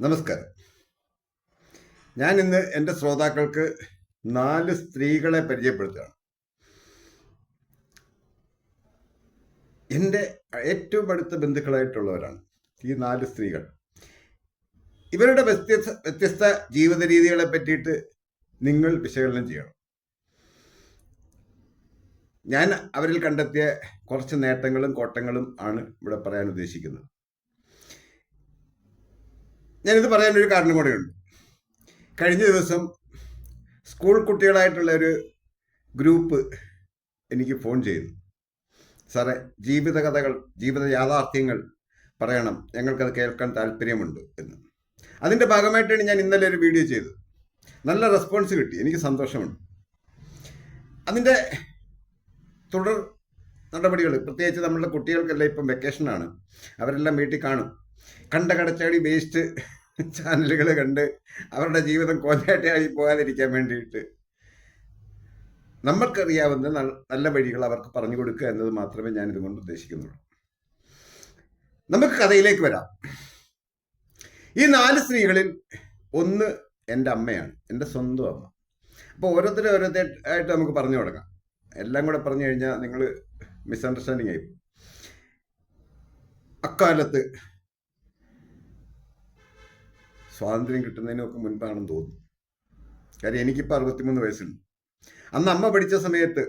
നമസ്കാരം. ഞാൻ ഇന്ന് എൻ്റെ ശ്രോതാക്കൾക്ക് 4 സ്ത്രീകളെ പരിചയപ്പെടുത്തുകയാണ്. എൻ്റെ ഏറ്റവും അടുത്ത ബന്ധുക്കളായിട്ടുള്ളവരാണ് ഈ 4 സ്ത്രീകൾ. ഇവരുടെ വ്യത്യസ്ത ജീവിത രീതികളെ പറ്റിയിട്ട് നിങ്ങൾ വിശകലനം ചെയ്യണം. ഞാൻ അവരിൽ കണ്ടെത്തിയ കുറച്ച് നേട്ടങ്ങളും കോട്ടങ്ങളും ആണ് ഇവിടെ പറയാൻ ഉദ്ദേശിക്കുന്നത്. ഞാനിത് പറയാനൊരു കാരണം കൂടെയുണ്ട്. കഴിഞ്ഞ ദിവസം സ്കൂൾ കുട്ടികളായിട്ടുള്ള ഒരു ഗ്രൂപ്പ് എനിക്ക് ഫോൺ ചെയ്തു. സാറേ, ജീവിത കഥകൾ, ജീവിത യാഥാർത്ഥ്യങ്ങൾ പറയണം, ഞങ്ങൾക്കത് കേൾക്കാൻ താല്പര്യമുണ്ട് എന്ന്. അതിൻ്റെ ഭാഗമായിട്ടാണ് ഞാൻ ഇന്നലെ ഒരു വീഡിയോ ചെയ്തത്. നല്ല റെസ്പോൺസ് കിട്ടി, എനിക്ക് സന്തോഷമുണ്ട്. അതിൻ്റെ തുടർ നടപടികൾ, പ്രത്യേകിച്ച് നമ്മളുടെ കുട്ടികൾക്കെല്ലാം ഇപ്പം വെക്കേഷനാണ്, അവരെല്ലാം വീട്ടിൽ കാണും. കണ്ട കടച്ചാടി വേസ്റ്റ് ചാനലുകൾ കണ്ട് അവരുടെ ജീവിതം കോഞ്ഞാട്ടയായി പോകാതിരിക്കാൻ വേണ്ടിയിട്ട് നമ്മൾക്കറിയാവുന്ന നല്ല വഴികൾ അവർക്ക് പറഞ്ഞു കൊടുക്കുക എന്നത് മാത്രമേ ഞാൻ ഇതുകൊണ്ട് ഉദ്ദേശിക്കുന്നുള്ളൂ. നമുക്ക് കഥയിലേക്ക് വരാം. ഈ 4 സ്ത്രീകളിൽ ഒന്ന് എൻ്റെ അമ്മയാണ്, എൻ്റെ സ്വന്തം അമ്മ. അപ്പോൾ ഓരോരുത്തരായിട്ട് നമുക്ക് പറഞ്ഞു തുടങ്ങാം. എല്ലാം കൂടെ പറഞ്ഞു കഴിഞ്ഞാൽ നിങ്ങൾ മിസ്അണ്ടർസ്റ്റാൻഡിങ് ആയി. അക്കാലത്ത് സ്വാതന്ത്ര്യം കിട്ടുന്നതിനൊക്കെ മുൻപാണെന്ന് തോന്നുന്നു. കാര്യം എനിക്കിപ്പോൾ 63 വയസ്സുണ്ട്. അന്ന് അമ്മ പഠിച്ച സമയത്ത്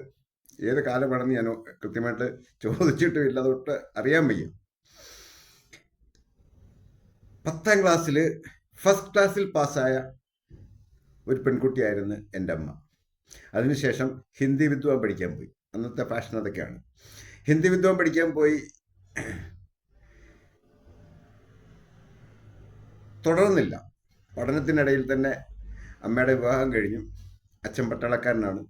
ഏത് കാലമാണെന്ന് ഞാൻ കൃത്യമായിട്ട് ചോദിച്ചിട്ടുമില്ല, തൊട്ട് അറിയാൻ വയ്യ. 10ാം ക്ലാസ്സിൽ ഫസ്റ്റ് ക്ലാസ്സിൽ പാസ്സായ ഒരു പെൺകുട്ടിയായിരുന്നു എൻ്റെ അമ്മ. അതിനുശേഷം ഹിന്ദി വിദ്വാൻ പഠിക്കാൻ പോയി. അന്നത്തെ ഫാഷൻ അതൊക്കെയാണ്. ഹിന്ദി വിദ്വാൻ പഠിക്കാൻ പോയി, തുടർന്നില്ല. പഠനത്തിനിടയിൽ തന്നെ അമ്മയുടെ വിവാഹം കഴിഞ്ഞു. അച്ഛൻ പട്ടാളക്കാരനാണ്.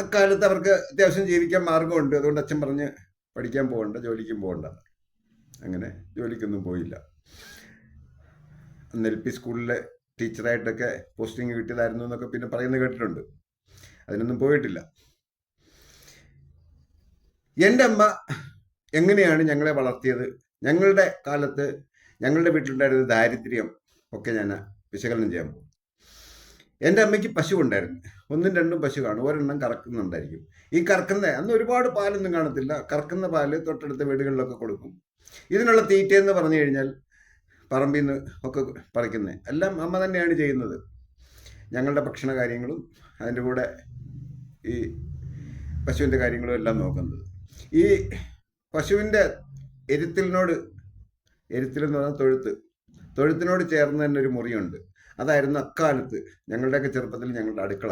അക്കാലത്ത് അവർക്ക് അത്യാവശ്യം ജീവിക്കാൻ മാർഗമുണ്ട്. അതുകൊണ്ട് അച്ഛൻ പറഞ്ഞ് പഠിക്കാൻ പോകണ്ട, ജോലിക്കും പോകണ്ട. അങ്ങനെ ജോലിക്കൊന്നും പോയില്ല. അന്ന് LP സ്കൂളിലെ ടീച്ചറായിട്ടൊക്കെ പോസ്റ്റിംഗ് കിട്ടിയതായിരുന്നു എന്നൊക്കെ പിന്നെ പറയുന്നത് കേട്ടിട്ടുണ്ട്. അതിനൊന്നും പോയിട്ടില്ല. എൻ്റെ അമ്മ എങ്ങനെയാണ് ഞങ്ങളെ വളർത്തിയത്, ഞങ്ങളുടെ കാലത്ത് ഞങ്ങളുടെ വീട്ടിലുണ്ടായിരുന്ന ദാരിദ്ര്യം ഒക്കെ ഞാൻ വിശകലനം ചെയ്യാൻ പോകും. എൻ്റെ അമ്മയ്ക്ക് പശു ഉണ്ടായിരുന്നു. 1ഉം 2ഉം പശു കാണും. ഒരെണ്ണം കറക്കുന്നുണ്ടായിരിക്കും. ഈ കറക്കുന്ന, അന്ന് ഒരുപാട് പാലൊന്നും കാണത്തില്ല. കറക്കുന്ന പാല് തൊട്ടടുത്ത വീടുകളിലൊക്കെ കൊടുക്കും. ഇതിനുള്ള തീറ്റയെന്ന് പറഞ്ഞു കഴിഞ്ഞാൽ പറമ്പിൽ നിന്ന് ഒക്കെ പറിക്കുന്നത് എല്ലാം അമ്മ തന്നെയാണ് ചെയ്യുന്നത്. ഞങ്ങളുടെ ഭക്ഷണ കാര്യങ്ങളും അതിൻ്റെ കൂടെ ഈ പശുവിൻ്റെ കാര്യങ്ങളും എല്ലാം നോക്കുന്നത്. ഈ പശുവിൻ്റെ എരുത്തിലെന്ന് പറഞ്ഞാൽ തൊഴുത്തിനോട് ചേർന്ന് തന്നെ ഒരു മുറിയുണ്ട്. അതായിരുന്നു അക്കാലത്ത് ഞങ്ങളുടെയൊക്കെ ചെറുപ്പത്തിൽ ഞങ്ങളുടെ അടുക്കള.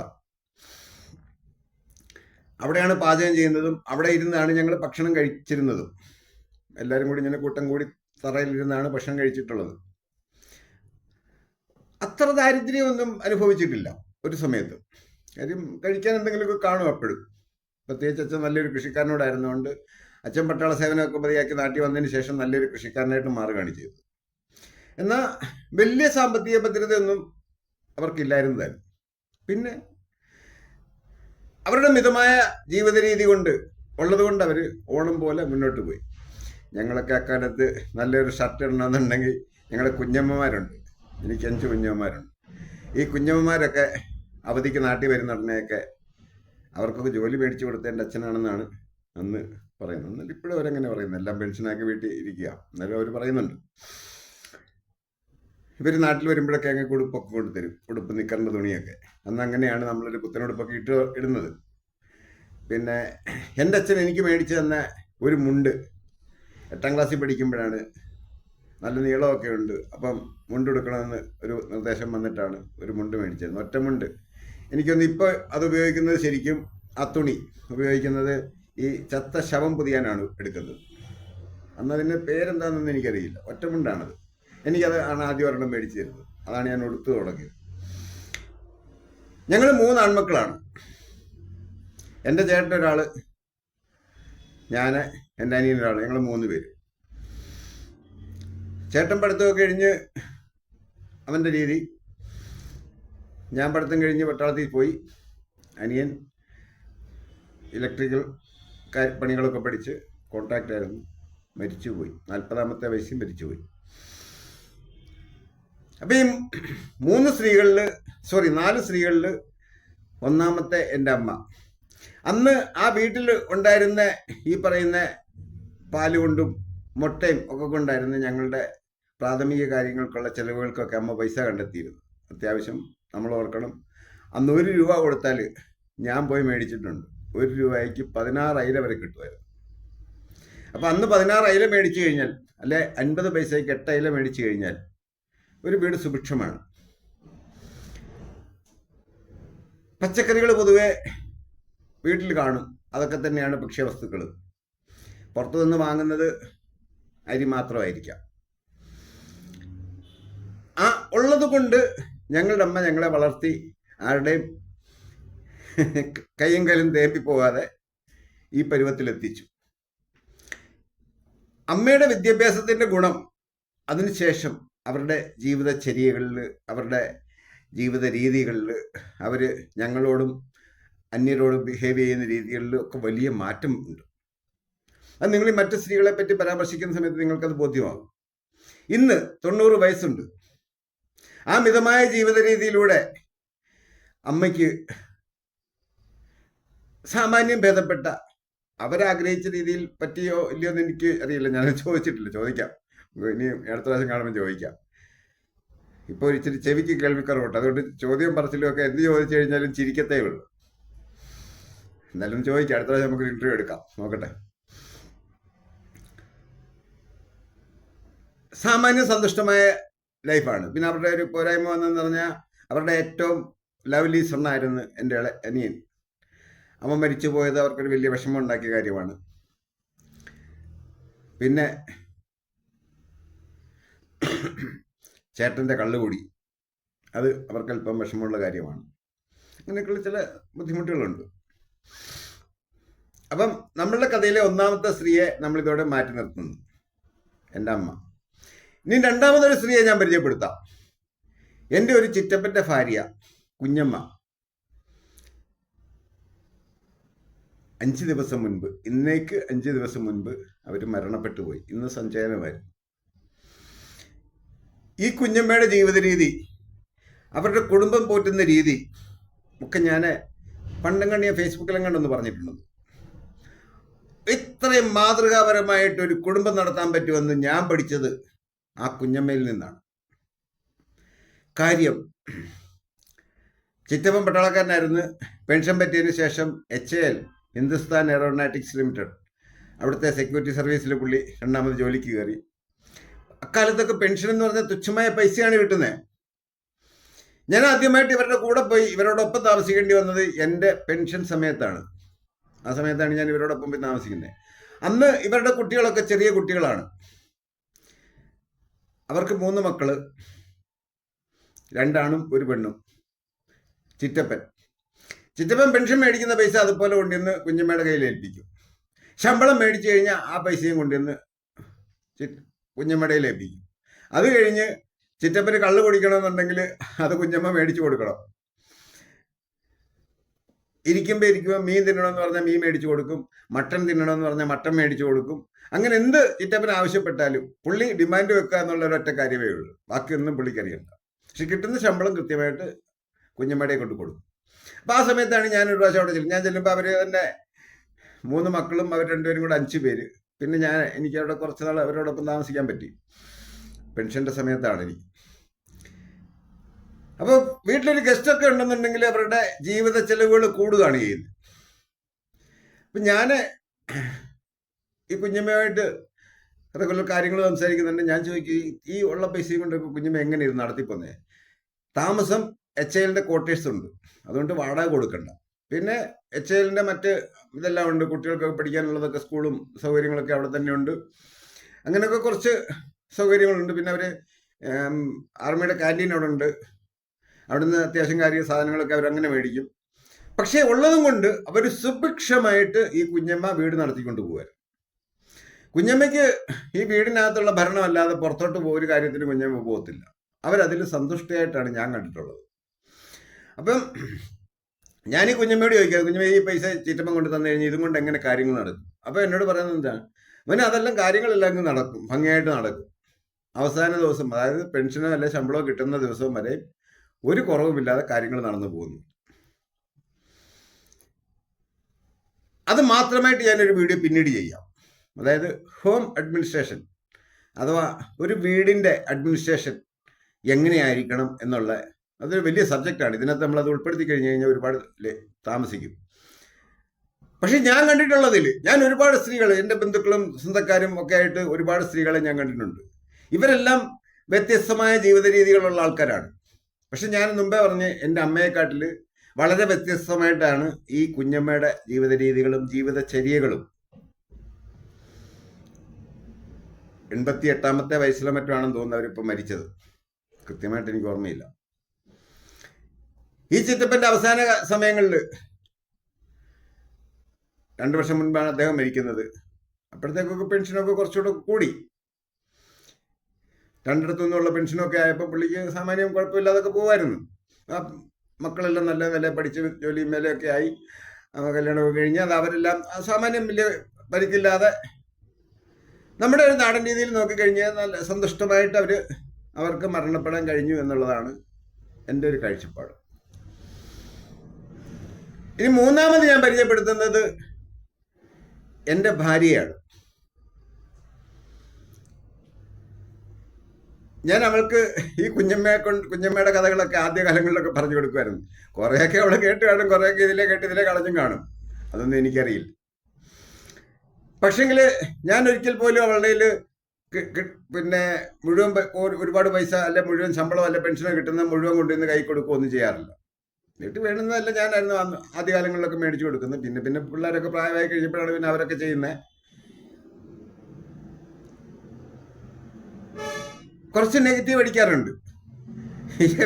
അവിടെയാണ് പാചകം ചെയ്യുന്നതും അവിടെ ഇരുന്നാണ് ഞങ്ങൾ ഭക്ഷണം കഴിച്ചിരുന്നതും. എല്ലാവരും കൂടി ഇങ്ങനെ കൂട്ടം കൂടി തറയിലിരുന്നാണ് ഭക്ഷണം കഴിച്ചിട്ടുള്ളത്. അത്ര ദാരിദ്ര്യമൊന്നും അനുഭവിച്ചിട്ടില്ല ഒരു സമയത്ത്. കാര്യം കഴിക്കാൻ എന്തെങ്കിലുമൊക്കെ കാണും എപ്പോഴും. പ്രത്യേകിച്ച് അച്ഛൻ നല്ലൊരു കൃഷിക്കാരനോടായിരുന്നുകൊണ്ട് അച്ഛൻ പട്ടാള സേവനമൊക്കെ മതിയാക്കി നാട്ടിൽ വന്നതിന് ശേഷം നല്ലൊരു കൃഷിക്കാരനായിട്ട് മാറുകയാണ് ചെയ്തത്. എന്നാൽ വലിയ സാമ്പത്തിക ഭദ്രതയൊന്നും അവർക്കില്ലായിരുന്നതായിരുന്നു. പിന്നെ അവരുടെ മിതമായ ജീവിത രീതി ഉള്ളതുകൊണ്ട് അവർ ഓണം പോലെ മുന്നോട്ട് പോയി. ഞങ്ങളൊക്കെ അക്കാലത്ത് നല്ലൊരു ഷർട്ട് ഇടണമെന്നുണ്ടെങ്കിൽ ഞങ്ങളുടെ കുഞ്ഞമ്മമാരുണ്ട്. എനിക്ക് 5 കുഞ്ഞമ്മമാരുണ്ട്. ഈ കുഞ്ഞമ്മമാരൊക്കെ അവധിക്ക് നാട്ടിൽ വരുന്ന ഉടനെയൊക്കെ അവർക്കൊക്കെ ജോലി മേടിച്ചു കൊടുത്ത എൻ്റെ അച്ഛനാണെന്നാണ് അന്ന് പറയുന്നത്. എന്നാലും ഇപ്പോഴും അവരങ്ങനെ പറയുന്നത്, എല്ലാം പെൻഷനാക്കി വീട്ടിൽ ഇരിക്കുക. എന്നാലും അവർ പറയുന്നുണ്ട്. ഇവർ നാട്ടിൽ വരുമ്പോഴൊക്കെ അങ്ങ് ഉടുപ്പൊക്കെ കൊണ്ടുതരും, ഉടുപ്പ് നിക്കറിൻ്റെ തുണിയൊക്കെ. അന്ന് അങ്ങനെയാണ് നമ്മളൊരു പുത്തനുടുപ്പൊക്കെ ഇടുന്നത്. പിന്നെ എൻ്റെ അച്ഛൻ എനിക്ക് മേടിച്ചു തന്ന ഒരു മുണ്ട് 8ാം ക്ലാസ്സിൽ പഠിക്കുമ്പോഴാണ്. നല്ല നീളമൊക്കെ ഉണ്ട്. അപ്പം മുണ്ട് എടുക്കണമെന്ന് ഒരു നിർദ്ദേശം വന്നിട്ടാണ് ഒരു മുണ്ട് മേടിച്ചിരുന്നത്. ഒറ്റ മുണ്ട്. എനിക്കൊന്ന് ഇപ്പോൾ അത് ഉപയോഗിക്കുന്നത് ശരിക്കും ആ തുണി ഉപയോഗിക്കുന്നത് ഈ ചത്ത ശവം പൊതിയാനാണ് എടുക്കുന്നത്. അന്ന് അതിൻ്റെ പേരെന്താണെന്നൊന്നും എനിക്കറിയില്ല. ഒറ്റമുണ്ടാണത്. എനിക്കത് ആണ് ആദ്യം ഒരെണ്ണം മേടിച്ചു തരുന്നത്. അതാണ് ഞാൻ ഉടുത്തു തുടങ്ങിയത്. ഞങ്ങൾ 3 ആൺമക്കളാണ്. എൻ്റെ ചേട്ടൻ ഒരാൾ, ഞാൻ, എൻ്റെ അനിയനൊരാൾ, ഞങ്ങൾ 3 പേര്. ചേട്ടൻ പഠിത്തമൊക്കെ കഴിഞ്ഞ് അവൻ്റെ രീതി. ഞാൻ പഠിത്തം കഴിഞ്ഞ് പട്ടാളത്തിൽ പോയി. അനിയൻ ഇലക്ട്രിക്കൽ പണികളൊക്കെ പഠിച്ച് കോൺട്രാക്റ്റായിരുന്നു. മരിച്ചുപോയി. 40ാമത്തെ വയസ്സിൽ മരിച്ചുപോയി. അപ്പം ഈ 4 സ്ത്രീകളിൽ ഒന്നാമത്തെ എൻ്റെ അമ്മ. അന്ന് ആ വീട്ടിൽ ഉണ്ടായിരുന്ന ഈ പറയുന്ന പാല് കൊണ്ടും മുട്ടയും ഒക്കെ കൊണ്ടായിരുന്നു ഞങ്ങളുടെ പ്രാഥമിക കാര്യങ്ങൾക്കുള്ള ചിലവുകൾക്കൊക്കെ അമ്മ പൈസ കണ്ടെത്തിയിരുന്നു. അത്യാവശ്യം നമ്മൾ ഓർക്കണം, അന്ന് 1 രൂപ കൊടുത്താൽ ഞാൻ പോയി മേടിച്ചിട്ടുണ്ട് 1 രൂപയ്ക്ക് 16 അയില വരെ കിട്ടുമായിരുന്നു. അപ്പം അന്ന് 16 അയില മേടിച്ചു കഴിഞ്ഞാൽ, അല്ലെ 50 പൈസയ്ക്ക് 8 അയില മേടിച്ചു കഴിഞ്ഞാൽ ഒരു വീട് സുഭിക്ഷമാണ്. പച്ചക്കറികൾ പൊതുവെ വീട്ടിൽ കാണും, അതൊക്കെ തന്നെയാണ് ഭക്ഷ്യവസ്തുക്കൾ. പുറത്തുനിന്ന് വാങ്ങുന്നത് അരി മാത്രമായിരിക്കാം. ആ ഉള്ളത് കൊണ്ട് ഞങ്ങളുടെ അമ്മ ഞങ്ങളെ വളർത്തി ആരുടെയും കയ്യും കലും തേപ്പി പോകാതെ ഈ പരുവത്തിലെത്തിച്ചു. അമ്മയുടെ വിദ്യാഭ്യാസത്തിൻ്റെ ഗുണം അതിനുശേഷം അവരുടെ ജീവിതചര്യകളിൽ, അവരുടെ ജീവിത രീതികളിൽ, അവർ ഞങ്ങളോടും അന്യരോടും ബിഹേവ് ചെയ്യുന്ന രീതികളിൽ ഒക്കെ വലിയ മാറ്റം ഉണ്ട്. അത് നിങ്ങൾ ഈ മറ്റ് സ്ത്രീകളെ പറ്റി പരാമർശിക്കുന്ന സമയത്ത് നിങ്ങൾക്കത് ബോധ്യമാകും. ഇന്ന് 90 വയസ്സുണ്ട്. ആ മിതമായ ജീവിത രീതിയിലൂടെ അമ്മയ്ക്ക് സാമാന്യം ഭേദപ്പെട്ട, അവരാഗ്രഹിച്ച രീതിയിൽ പറ്റിയോ ഇല്ലയോ എന്ന് എനിക്ക് അറിയില്ല, ഞാൻ ചോദിച്ചിട്ടില്ല, ചോദിക്കാം, ഇനി അടുത്ത പ്രാവശ്യം കാണുമ്പോൾ ചോദിക്കാം. ഇപ്പോൾ ഇച്ചിരി ചെവിക്ക് കേൾവിക്കറവുണ്ട്, അതുകൊണ്ട് ചോദ്യം പറച്ചിലും ഒക്കെ എന്ത് ചോദിച്ചു കഴിഞ്ഞാലും ചിരിക്കത്തേ ഉള്ളൂ. എന്നാലും ചോദിക്കാം, അടുത്ത പ്രാവശ്യം നമുക്ക് ഇന്റർവ്യൂ എടുക്കാം, നോക്കട്ടെ. സാമാന്യം സന്തുഷ്ടമായ ലൈഫാണ്. പിന്നെ അവരുടെ ഒരു പോരായ്മ വന്നെന്ന് പറഞ്ഞാൽ അവരുടെ ഏറ്റവും ലവ്ലി സണ്ണായിരുന്നു എൻ്റെ അനിയൻ. അവൻ മരിച്ചു പോയത് അവർക്കൊരു വലിയ വിഷമം ഉണ്ടാക്കിയ കാര്യമാണ്. പിന്നെ ചേട്ടൻ്റെ കള്ളുകൂടി, അത് അവർക്കല്പം വിഷമമുള്ള കാര്യമാണ്. അങ്ങനെയൊക്കെയുള്ള ചില ബുദ്ധിമുട്ടുകളുണ്ട്. അപ്പം നമ്മളുടെ കഥയിലെ ഒന്നാമത്തെ സ്ത്രീയെ നമ്മളിതോടെ മാറ്റി നിർത്തുന്നു, എൻ്റെ അമ്മ. ഇനി രണ്ടാമതൊരു സ്ത്രീയെ ഞാൻ പരിചയപ്പെടുത്താം. എൻ്റെ ഒരു ചിറ്റപ്പൻ്റെ ഭാര്യ കുഞ്ഞമ്മ. 5 ദിവസം മുൻപ്, ഇന്നേക്ക് 5 ദിവസം മുൻപ് അവർ മരണപ്പെട്ടു പോയി. ഇന്ന് സഞ്ചയനമായിരുന്നു. ഈ കുഞ്ഞമ്മയുടെ ജീവിത രീതി, അവരുടെ കുടുംബം പോറ്റുന്ന രീതി ഒക്കെ ഞാൻ പണ്ടും കണ്ടിയ ഫേസ്ബുക്കിലും കണ്ടൊന്ന് പറഞ്ഞിട്ടുണ്ട്. ഇത്രയും മാതൃകാപരമായിട്ട് ഒരു കുടുംബം നടത്താൻ പറ്റുമെന്ന് ഞാൻ പഠിച്ചത് ആ കുഞ്ഞമ്മയിൽ നിന്നാണ്. കാര്യം, ചിറ്റപ്പൻ പട്ടാളക്കാരനായിരുന്നു. പെൻഷൻ പറ്റിയതിന് ശേഷം HAL, ഹിന്ദുസ്ഥാൻ എയറോനോട്ടിക്സ് ലിമിറ്റഡ്, അവിടുത്തെ സെക്യൂരിറ്റി സർവീസിൽ പുള്ളി രണ്ടാമത് ജോലിക്ക് കയറി. അക്കാലത്തൊക്കെ പെൻഷൻ എന്ന് പറഞ്ഞാൽ തുച്ഛമായ പൈസയാണ് കിട്ടുന്നത്. ഞാൻ ആദ്യമായിട്ട് ഇവരുടെ കൂടെ പോയി ഇവരോടൊപ്പം താമസിക്കേണ്ടി വന്നത് എൻ്റെ പെൻഷൻ സമയത്താണ്. ആ സമയത്താണ് ഞാൻ ഇവരോടൊപ്പം പോയി താമസിക്കുന്നത്. അന്ന് ഇവരുടെ കുട്ടികളൊക്കെ ചെറിയ കുട്ടികളാണ്. അവർക്ക് 3 മക്കള്, 2 ആണും 1 പെണ്ണും. ചിറ്റപ്പൻ പെൻഷൻ മേടിക്കുന്ന പൈസ അതുപോലെ കൊണ്ടുവന്ന് കുഞ്ഞമ്മയുടെ കയ്യിൽ ഏൽപ്പിക്കും. ശമ്പളം മേടിച്ചു കഴിഞ്ഞാൽ ആ പൈസയും കൊണ്ടുവന്ന് കുഞ്ഞമ്മയുടെ കയ്യിൽ ഏൽപ്പിക്കും. അത് കഴിഞ്ഞ് ചിറ്റപ്പന് കള്ള് കുടിക്കണമെന്നുണ്ടെങ്കിൽ അത് കുഞ്ഞമ്മ മേടിച്ചു കൊടുക്കണം. ഇരിക്കുമ്പോൾ മീൻ തിന്നണമെന്ന് പറഞ്ഞാൽ മീൻ മേടിച്ചു കൊടുക്കും, മട്ടൺ തിന്നണമെന്ന് പറഞ്ഞാൽ മട്ടൺ മേടിച്ചു കൊടുക്കും. അങ്ങനെ എന്ത് ചിറ്റപ്പൻ ആവശ്യപ്പെട്ടാലും പുള്ളി ഡിമാൻഡ് വെക്കുക എന്നുള്ള ഒരൊറ്റ കാര്യമേ ഉള്ളൂ. ബാക്കിയൊന്നും പുള്ളിക്കറിയണ്ട. പക്ഷെ കിട്ടുന്ന ശമ്പളം കൃത്യമായിട്ട് കുഞ്ഞമ്മയുടെ കൊണ്ട് കൊടുക്കും. അപ്പം ആ സമയത്താണ് ഞാൻ ഒരു പ്രാവശ്യം അവിടെ ചെല്ലും. ഞാൻ ചെല്ലുമ്പോൾ അവർ തന്നെ 3 മക്കളും അവർ 2 പേരും കൂടെ 5 പേര്. പിന്നെ എനിക്ക് അവിടെ കുറച്ച് നാൾ അവരോടൊപ്പം താമസിക്കാൻ പറ്റി. പെൻഷൻ്റെ സമയത്താണ് എനിക്ക്. അപ്പോൾ വീട്ടിലൊരു ഗസ്റ്റൊക്കെ ഉണ്ടെന്നുണ്ടെങ്കിൽ അവരുടെ ജീവിത ചെലവുകൾ കൂടുകയാണ് ചെയ്യുന്നത്. അപ്പം ഞാൻ ഈ കുഞ്ഞമ്മയായിട്ട് റെഗുലർ കാര്യങ്ങൾ സംസാരിക്കുന്നുണ്ട്. ഞാൻ ചോദിക്കും, ഈ ഉള്ള പൈസയും കൊണ്ട് കുഞ്ഞമ്മ എങ്ങനെ ഇരുന്ന് നടത്തിപ്പോന്നേ? താമസം HALൻ്റെ ക്വാർട്ടേഴ്സ് ഉണ്ട്, അതുകൊണ്ട് വാടക കൊടുക്കണ്ട. പിന്നെ HALൻ്റെ മറ്റ് ഇതെല്ലാം ഉണ്ട്, കുട്ടികൾക്കൊക്കെ പഠിക്കാനുള്ളതൊക്കെ സ്കൂളും സൗകര്യങ്ങളൊക്കെ അവിടെ തന്നെ ഉണ്ട്. അങ്ങനെയൊക്കെ കുറച്ച് സൗകര്യങ്ങളുണ്ട്. പിന്നെ അവർ ആർമിയുടെ ക്യാൻറ്റീൻ അവിടെ ഉണ്ട്, അവിടുന്ന് അത്യാവശ്യം സാധനങ്ങളൊക്കെ അവരങ്ങനെ മേടിക്കും. പക്ഷേ ഉള്ളതും കൊണ്ട് അവർ സുഭിക്ഷമായിട്ട് ഈ കുഞ്ഞമ്മ വീട് നടത്തിക്കൊണ്ട് പോകുമായിരുന്നു. കുഞ്ഞമ്മയ്ക്ക് ഈ വീടിനകത്തുള്ള ഭരണമല്ലാതെ പുറത്തോട്ട് ഒരു കാര്യത്തിന് കുഞ്ഞമ്മ പോകത്തില്ല. അവരതിൽ സന്തുഷ്ടയായിട്ടാണ് ഞാൻ കണ്ടിട്ടുള്ളത്. അപ്പം ഞാൻ ഈ കുഞ്ഞമ്മയോട് ചോദിക്കാം, കുഞ്ഞമ്മ ഈ പൈസ ചിറ്റപ്പൻ കൊണ്ട് തന്നു കഴിഞ്ഞാൽ ഇതും കൊണ്ട് എങ്ങനെ കാര്യങ്ങൾ നടക്കും? അപ്പോൾ എന്നോട് പറയുന്നത് എന്താണ്, അവന് അതെല്ലാം കാര്യങ്ങളെല്ലാം നടക്കും, ഭംഗിയായിട്ട് നടക്കും. അവസാന ദിവസം, അതായത് പെൻഷനോ അല്ലെ ശമ്പളമോ കിട്ടുന്ന ദിവസം വരെ ഒരു കുറവുമില്ലാതെ കാര്യങ്ങൾ നടന്നു പോകുന്നു. അത് മാത്രമായിട്ട് ഞാനൊരു വീഡിയോ പിന്നീട് ചെയ്യാം. അതായത് ഹോം അഡ്മിനിസ്ട്രേഷൻ അഥവാ ഒരു വീടിൻ്റെ അഡ്മിനിസ്ട്രേഷൻ എങ്ങനെയായിരിക്കണം എന്നുള്ള അതൊരു വലിയ സബ്ജക്റ്റാണ്. ഇതിനകത്ത് നമ്മളത് ഉൾപ്പെടുത്തി കഴിഞ്ഞ് കഴിഞ്ഞാൽ ഒരുപാട് താമസിക്കും. പക്ഷെ ഞാൻ കണ്ടിട്ടുള്ളതിൽ ഞാൻ ഒരുപാട് സ്ത്രീകൾ, എൻ്റെ ബന്ധുക്കളും സ്വന്തക്കാരും ഒക്കെ ആയിട്ട് ഒരുപാട് സ്ത്രീകളെ ഞാൻ കണ്ടിട്ടുണ്ട്. ഇവരെല്ലാം വ്യത്യസ്തമായ ജീവിത രീതികളുള്ള ആൾക്കാരാണ്. പക്ഷെ ഞാൻ മുമ്പേ പറഞ്ഞ് എൻ്റെ അമ്മയെക്കാട്ടിൽ വളരെ വ്യത്യസ്തമായിട്ടാണ് ഈ കുഞ്ഞമ്മയുടെ ജീവിത രീതികളും ജീവിതചര്യകളും. 88-ാമത്തെ വയസ്സിലോ മറ്റോ ആണെന്ന് തോന്നുന്നു അവരിപ്പോൾ മരിച്ചത്. കൃത്യമായിട്ട് എനിക്ക് ഓർമ്മയില്ല. ഈ ചിറ്റപ്പൻ്റെ അവസാന സമയങ്ങളിൽ 2 വർഷം മുൻപാണ് അദ്ദേഹം മരിക്കുന്നത്. അപ്പോഴത്തേക്കൊക്കെ പെൻഷനൊക്കെ കുറച്ചുകൂടെ കൂടി. 2 നിന്നുള്ള പെൻഷനൊക്കെ ആയപ്പോൾ പുള്ളിക്ക് സാമാന്യം കുഴപ്പമില്ലാതൊക്കെ പോകുമായിരുന്നു. ആ മക്കളെല്ലാം നല്ല നില പഠിച്ച് ജോലിയും മേലെയൊക്കെ ആയി കല്യാണമൊക്കെ കഴിഞ്ഞ് അത് അവരെല്ലാം സാമാന്യം വലിയ പരിക്കില്ലാതെ നമ്മുടെ ഒരു നാടൻ രീതിയിൽ നോക്കിക്കഴിഞ്ഞാൽ നല്ല സന്തുഷ്ടമായിട്ട് അവർക്ക് മരണപ്പെടാൻ കഴിഞ്ഞു എന്നുള്ളതാണ് എൻ്റെ ഒരു കാഴ്ചപ്പാട്. ഇനി മൂന്നാമത് ഞാൻ പരിചയപ്പെടുത്തുന്നത് എൻ്റെ ഭാര്യയാണ്. ഞാൻ അവൾക്ക് ഈ കുഞ്ഞമ്മയുടെ കഥകളൊക്കെ ആദ്യകാലങ്ങളിലൊക്കെ പറഞ്ഞു കൊടുക്കുമായിരുന്നു. കുറേയൊക്കെ അവളെ കേട്ട് കാണും, കുറേയൊക്കെ ഇതിലെ കളഞ്ഞും കാണും. അതൊന്നും എനിക്കറിയില്ല. പക്ഷെങ്കിൽ ഞാൻ ഒരിക്കൽ പോലും അവളുടെ പിന്നെ മുഴുവൻ ഒരുപാട് പൈസ അല്ലെ മുഴുവൻ ശമ്പളം അല്ലെ പെൻഷനോ കിട്ടുന്ന മുഴുവൻ കൊണ്ടുവന്ന് കൈ കൊടുക്കുകയൊന്നും ചെയ്യാറില്ല. വീട്ടിൽ വേണമെന്നല്ല ഞാനായിരുന്നു ആദ്യകാലങ്ങളിലൊക്കെ മേടിച്ചു കൊടുക്കുന്നത്. പിന്നെ പിള്ളേരൊക്കെ പ്രായമായി കഴിഞ്ഞപ്പോഴാണ് പിന്നെ അവരൊക്കെ ചെയ്യുന്നത്. കുറച്ച് നെഗറ്റീവ് അടിക്കാറുണ്ട്.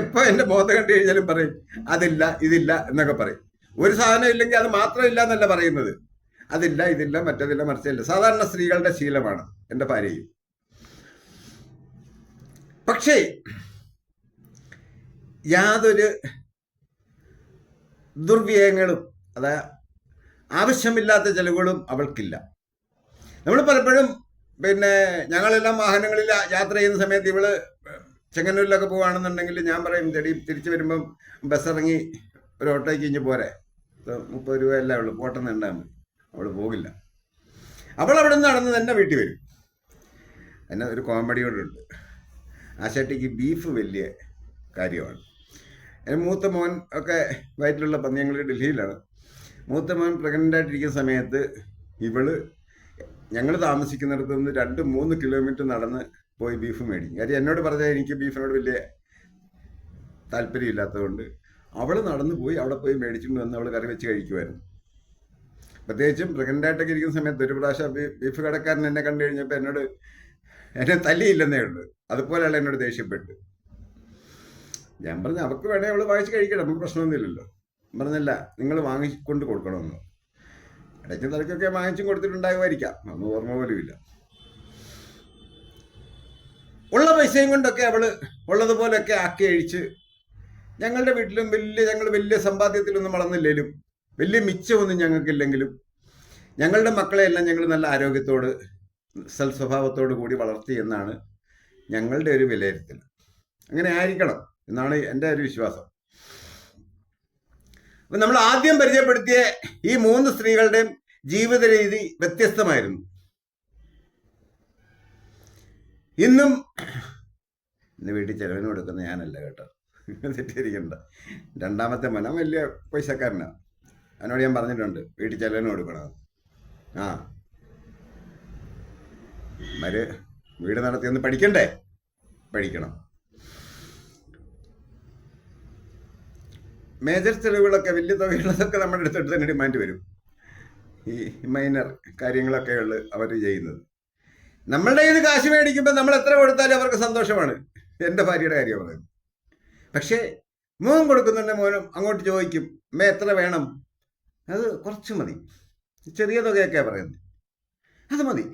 എപ്പോൾ എൻ്റെ മുഖത്ത് കണ്ടു കഴിഞ്ഞാലും പറയും അതില്ല ഇതില്ല എന്നൊക്കെ പറയും. ഒരു സാധനം ഇല്ലെങ്കിൽ അത് മാത്രം ഇല്ല എന്നല്ല പറയുന്നത്, അതില്ല ഇതില്ല മറ്റതില്ല മറിച്ചില്ല. സാധാരണ സ്ത്രീകളുടെ ശീലമാണ് എൻ്റെ ഭാര്യയും. പക്ഷേ യാതൊരു ദുർവ്യയങ്ങളും അതായത് ആവശ്യമില്ലാത്ത ചെലവുകളും അവൾക്കില്ല. നമ്മൾ പലപ്പോഴും പിന്നെ ഞങ്ങളെല്ലാം വാഹനങ്ങളിൽ യാത്ര ചെയ്യുന്ന സമയത്ത് ഇവള് ചെങ്ങന്നൂരിലൊക്കെ പോവുകയാണെന്നുണ്ടെങ്കിൽ ഞാൻ പറയും തിരിച്ചു വരുമ്പം ബസ് ഇറങ്ങി ഒരു ഓട്ടോയ്ക്ക് ഇഞ്ഞ് പോരെ, 30 രൂപയല്ലേ ഉള്ളൂ, പോട്ടെന്നുണ്ടാകും. അവൾ പോകില്ല. അവൾ അവിടെ നിന്ന് നടന്ന് തന്നെ വീട്ടിൽ വരും. എന്നെ ഒരു കോമഡി കൊണ്ടുണ്ട്. ആശാട്ടിക്ക് ബീഫ് വലിയ കാര്യമാണ്. എൻ്റെ മൂത്ത മോൻ ഒക്കെ വയറ്റിലുള്ള ഞങ്ങൾ ഡൽഹിയിലാണ്. മൂത്ത മോൻ പ്രഗ്നൻ്റ് ആയിട്ടിരിക്കുന്ന സമയത്ത് ഞങ്ങൾ താമസിക്കുന്നിടത്ത് നിന്ന് 2-3 കിലോമീറ്റർ നടന്ന് പോയി ബീഫ് മേടിക്കും. കാര്യം എന്നോട് പറഞ്ഞാൽ എനിക്ക് ബീഫിനോട് വലിയ താല്പര്യമില്ലാത്തതുകൊണ്ട് അവൾ നടന്നു പോയി അവിടെ പോയി മേടിച്ചിട്ട് വന്ന് അവൾ കറി വെച്ച് കഴിക്കുമായിരുന്നു. പ്രത്യേകിച്ചും പ്രഗ്നൻ്റ് ആയിട്ടൊക്കെ ഇരിക്കുന്ന സമയത്ത് ഒരു പ്രാവശ്യം ബീഫ് കടക്കാരൻ എന്നെ കണ്ടു കഴിഞ്ഞപ്പോൾ എന്നെ തല്ലിയില്ലെന്നേ ഉള്ളൂ. അതുപോലെയുള്ള എന്നോട് ദേഷ്യപ്പെട്ടു. ഞാൻ പറഞ്ഞു അവൾക്ക് വേണേൽ അവൾ വാങ്ങിച്ച് കഴിക്കണം, നമുക്ക് പ്രശ്നമൊന്നുമില്ലല്ലോ. പറഞ്ഞല്ല, നിങ്ങൾ വാങ്ങിക്കൊണ്ട് കൊടുക്കണമെന്ന്. ഇടയ്ക്ക് തലക്കൊക്കെ വാങ്ങിച്ചും കൊടുത്തിട്ടുണ്ടാകുമായിരിക്കാം, ഒന്നും ഓർമ്മ പോലും ഇല്ല. ഉള്ള പൈസയും കൊണ്ടൊക്കെ അവൾ ഉള്ളതുപോലെയൊക്കെ ആക്കി അഴിച്ച് ഞങ്ങളുടെ വീട്ടിലും ഞങ്ങൾ വലിയ സമ്പാദ്യത്തിലൊന്നും വളർന്നില്ലെങ്കിലും വലിയ മിച്ചമൊന്നും ഞങ്ങൾക്കില്ലെങ്കിലും ഞങ്ങളുടെ മക്കളെയെല്ലാം ഞങ്ങൾ നല്ല ആരോഗ്യത്തോട് സൽസ്വഭാവത്തോടു കൂടി വളർത്തി എന്നാണ് ഞങ്ങളുടെ ഒരു വിലയിരുത്തൽ. അങ്ങനെ ആയിരിക്കണം എന്നാണ് എൻ്റെ ഒരു വിശ്വാസം. അപ്പം നമ്മൾ ആദ്യം പരിചയപ്പെടുത്തിയ ഈ 3 സ്ത്രീകളുടെയും ജീവിത രീതി വ്യത്യസ്തമായിരുന്നു. ഇന്ന് വീട്ടിൽ ചെലവിന് കൊടുക്കുന്ന ഞാനല്ല കേട്ടോ, തെറ്റിയിരിക്കണ്ട. 2ാമത്തെ മോൻ വലിയ പൈസക്കാരനാണ്. അവനോട് ഞാൻ പറഞ്ഞിട്ടുണ്ട് വീട്ടിൽ ചെലവിന് കൊടുക്കണം. വീട് നടത്തി ഒന്ന് പഠിക്കണ്ടേ, പഠിക്കണം. മേജർ ചെലവുകളൊക്കെ വലിയ തുകയുള്ളതൊക്കെ നമ്മുടെ അടുത്തെടുത്ത് തന്നെ ഡിമാൻഡ് വരും. ഈ മൈനർ കാര്യങ്ങളൊക്കെ ഉള്ളു അവർ ചെയ്യുന്നത്. നമ്മളുടെ കയ്യിൽ നിന്ന് കാശ് മേടിക്കുമ്പോൾ നമ്മൾ എത്ര കൊടുത്താലും അവർക്ക് സന്തോഷമാണ്. എൻ്റെ ഭാര്യയുടെ കാര്യം പറയുന്നത്. പക്ഷേ മോൻ കൊടുക്കുന്നുണ്ട്, മോനും അങ്ങോട്ട് ചോദിക്കും അമ്മ എത്ര വേണം, അത് കുറച്ച് മതി, ചെറിയ തുകയൊക്കെയാണ് പറയുന്നത്, അത് മതി.